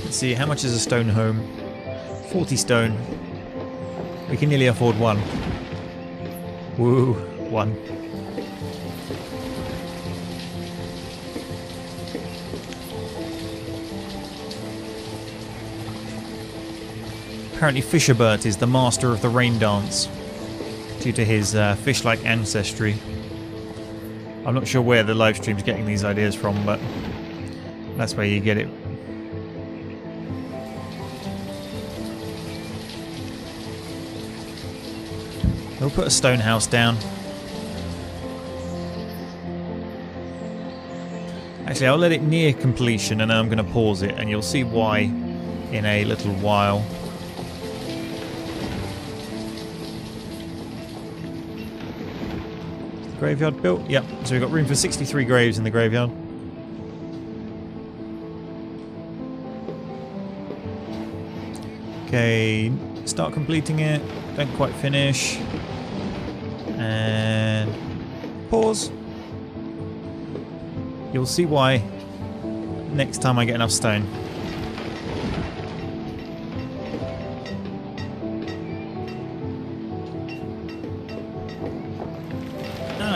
Let's see, how much is a stone home? 40 stone. We can nearly afford one. Woo, one. Apparently Fisherbert is the master of the rain dance, due to his fish-like ancestry. I'm not sure where the live stream's getting these ideas from, but that's where you get it. We'll put a stone house down. Actually, I'll let it near completion and then I'm going to pause it and you'll see why in a little while. Is the graveyard built? Yep, so we've got room for 63 graves in the graveyard. Okay, start completing it. Don't quite finish. And pause. You'll see why next time I get enough stone.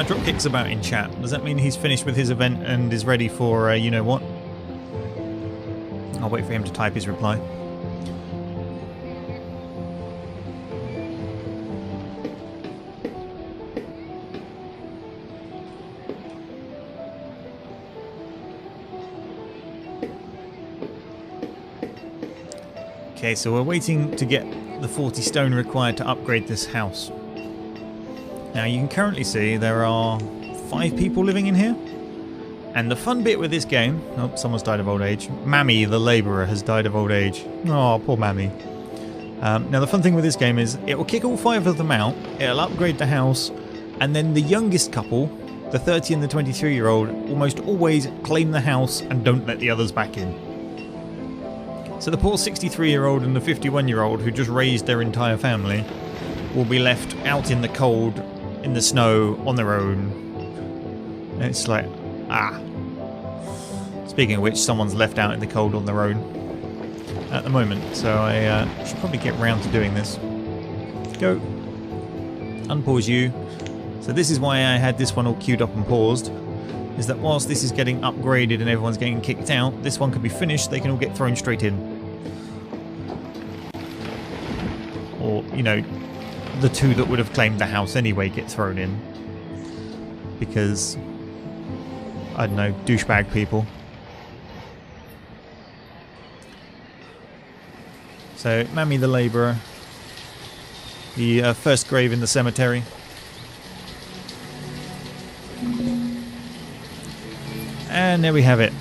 Dropkick's about in chat. Does that mean he's finished with his event and is ready for you know what? I'll wait for him to type his reply. Okay, so we're waiting to get the 40 stone required to upgrade this house. Now you can currently see there are 5 people living in here. And the fun bit with this game... Oh, someone's died of old age. Mammy, the labourer, has died of old age. Oh, poor Mammy. Now the fun thing with this game is it will kick all 5 of them out, it'll upgrade the house, and then the youngest couple, the 30 and the 23-year-old, almost always claim the house and don't let the others back in. So the poor 63-year-old and the 51-year-old who just raised their entire family will be left out in the cold, in the snow, on their own. And it's like, ah. Speaking of which, someone's left out in the cold on their own at the moment, so I should probably get round to doing this. Go. Unpause you. So this is why I had this one all queued up and paused, is that whilst this is getting upgraded and everyone's getting kicked out, this one can be finished, they can all get thrown straight in. Or, you know, the 2 that would have claimed the house anyway get thrown in. Because, I don't know, douchebag people. So, Mammy the labourer. The first grave in the cemetery. And there we have it.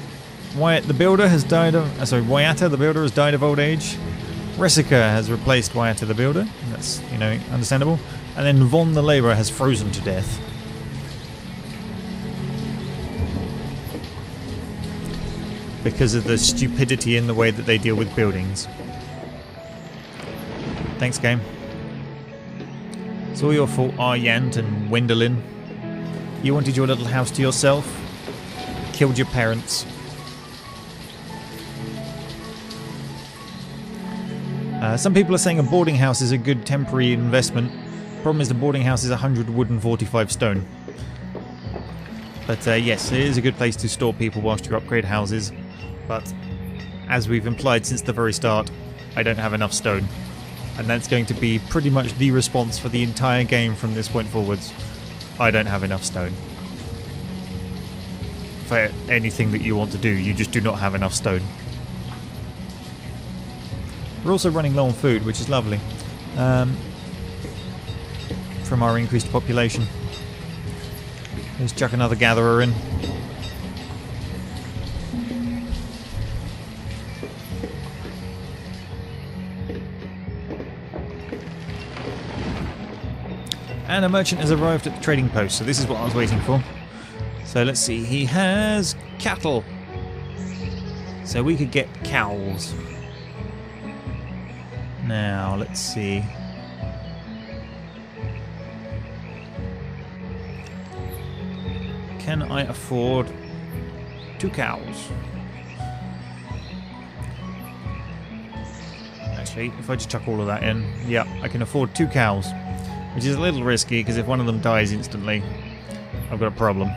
Wyatt the builder has died of... Wyatta the builder has died of old age. Resica has replaced Wyatta the builder. That's, you know, understandable. And then Von the labourer has frozen to death. Because of the stupidity in the way that they deal with buildings. Thanks, game. It's all your fault, Aryant and Wendelin. You wanted your little house to yourself. Killed your parents. Some people are saying a boarding house is a good temporary investment. Problem is the boarding house is 100 wood and 45 stone. But yes, it is a good place to store people whilst you upgrade houses. But as we've implied since the very start, I don't have enough stone. And that's going to be pretty much the response for the entire game from this point forwards. I don't have enough stone. For anything that you want to do, you just do not have enough stone. We're also running low on food, which is lovely. From our increased population. Let's chuck another gatherer in. And a merchant has arrived at the trading post, so this is what I was waiting for. So let's see, he has cattle. So we could get cows. Now, let's see. Can I afford 2 cows? Actually, if I just chuck all of that in, yeah, I can afford 2 cows. Which is a little risky, because if one of them dies instantly, I've got a problem.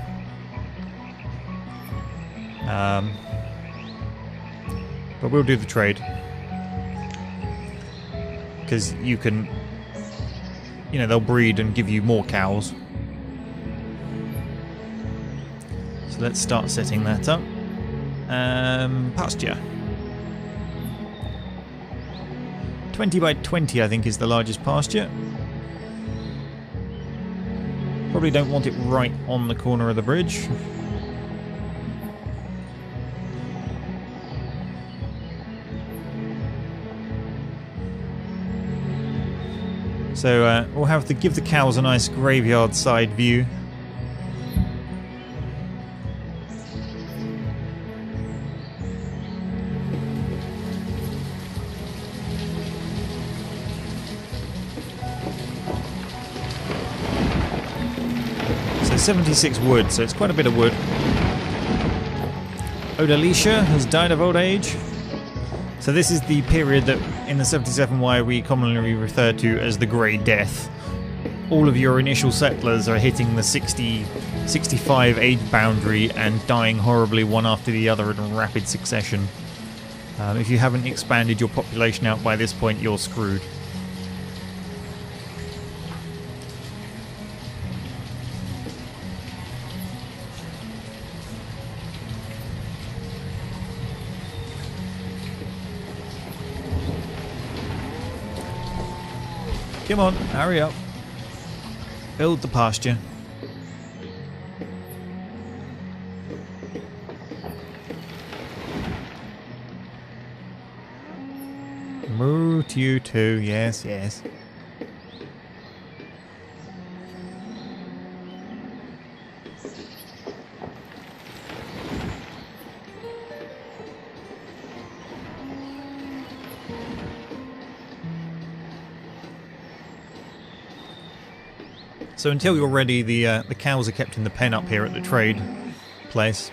But we'll do the trade. Because you can, you know, they'll breed and give you more cows. So let's start setting that up. Pasture. 20 by 20 I think is the largest pasture. Probably don't want it right on the corner of the bridge. So we'll have to give the cows a nice graveyard side view. 76 wood, so it's quite a bit of wood. Odalisha has died of old age. So this is the period that in the 77Y we commonly refer to as the Grey Death. All of your initial settlers are hitting the 60, 65 age boundary and dying horribly one after the other in rapid succession. If you haven't expanded your population out by this point, you're screwed. Come on, hurry up. Build the pasture. Moo to you too, yes, yes. So until you're ready, the cows are kept in the pen up here at the trade place.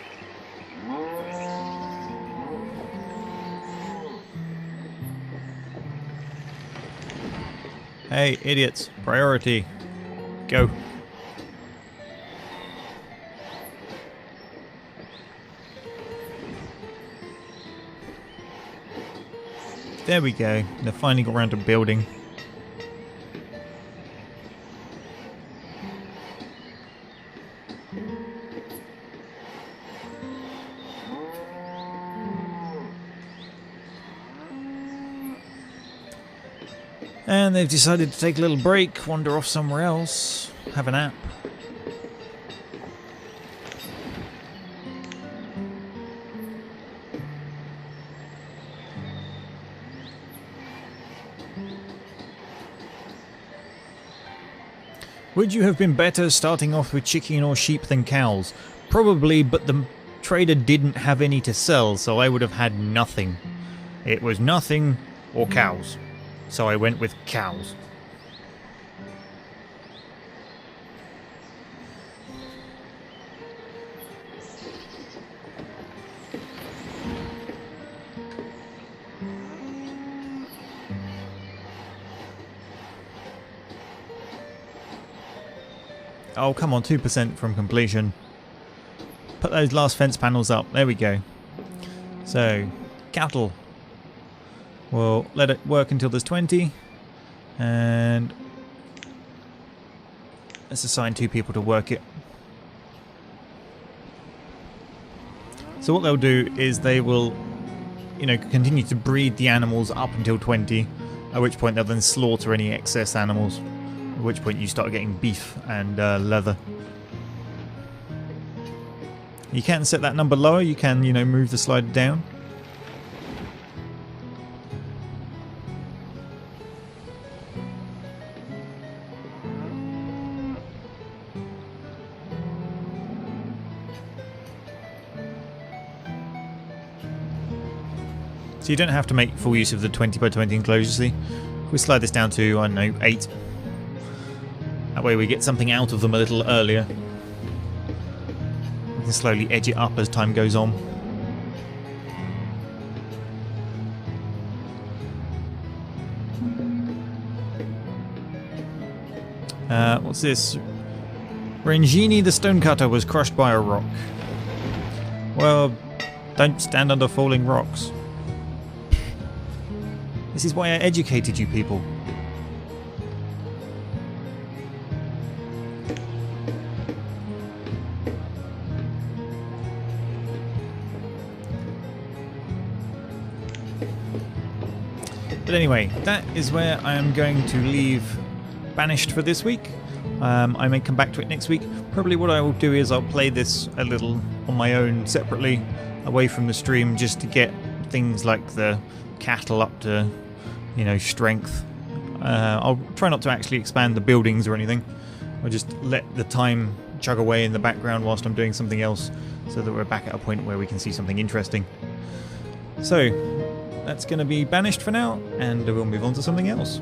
Hey, idiots! Priority. Go. There we go. They're finally got around to building. And they've decided to take a little break, wander off somewhere else, have a nap. Would you have been better starting off with chicken or sheep than cows? Probably, but the trader didn't have any to sell, so I would have had nothing. It was nothing or cows. So I went with cows. Oh, come on, 2% from completion. Put those last fence panels up. There we go. So, cattle. We'll let it work until there's 20, and let's assign 2 people to work it. So what they'll do is they will, continue to breed the animals up until 20, at which point they'll then slaughter any excess animals, at which point you start getting beef and leather. You can set that number lower, you can, move the slider down. So you don't have to make full use of the 20 by 20 enclosure, see? If we slide this down to, I don't know, 8. That way we get something out of them a little earlier. We can slowly edge it up as time goes on. What's this? Rengini the stonecutter was crushed by a rock. Well, don't stand under falling rocks. This is why I educated you people. But anyway, that is where I am going to leave Banished for this week. I may come back to it next week. Probably what I will do is I'll play this a little on my own separately, away from the stream, just to get things like the cattle up to, strength. I'll try not to actually expand the buildings or anything. I'll just let the time chug away in the background whilst I'm doing something else, so that we're back at a point where we can see something interesting. So, that's going to be Banished for now, and we'll move on to something else.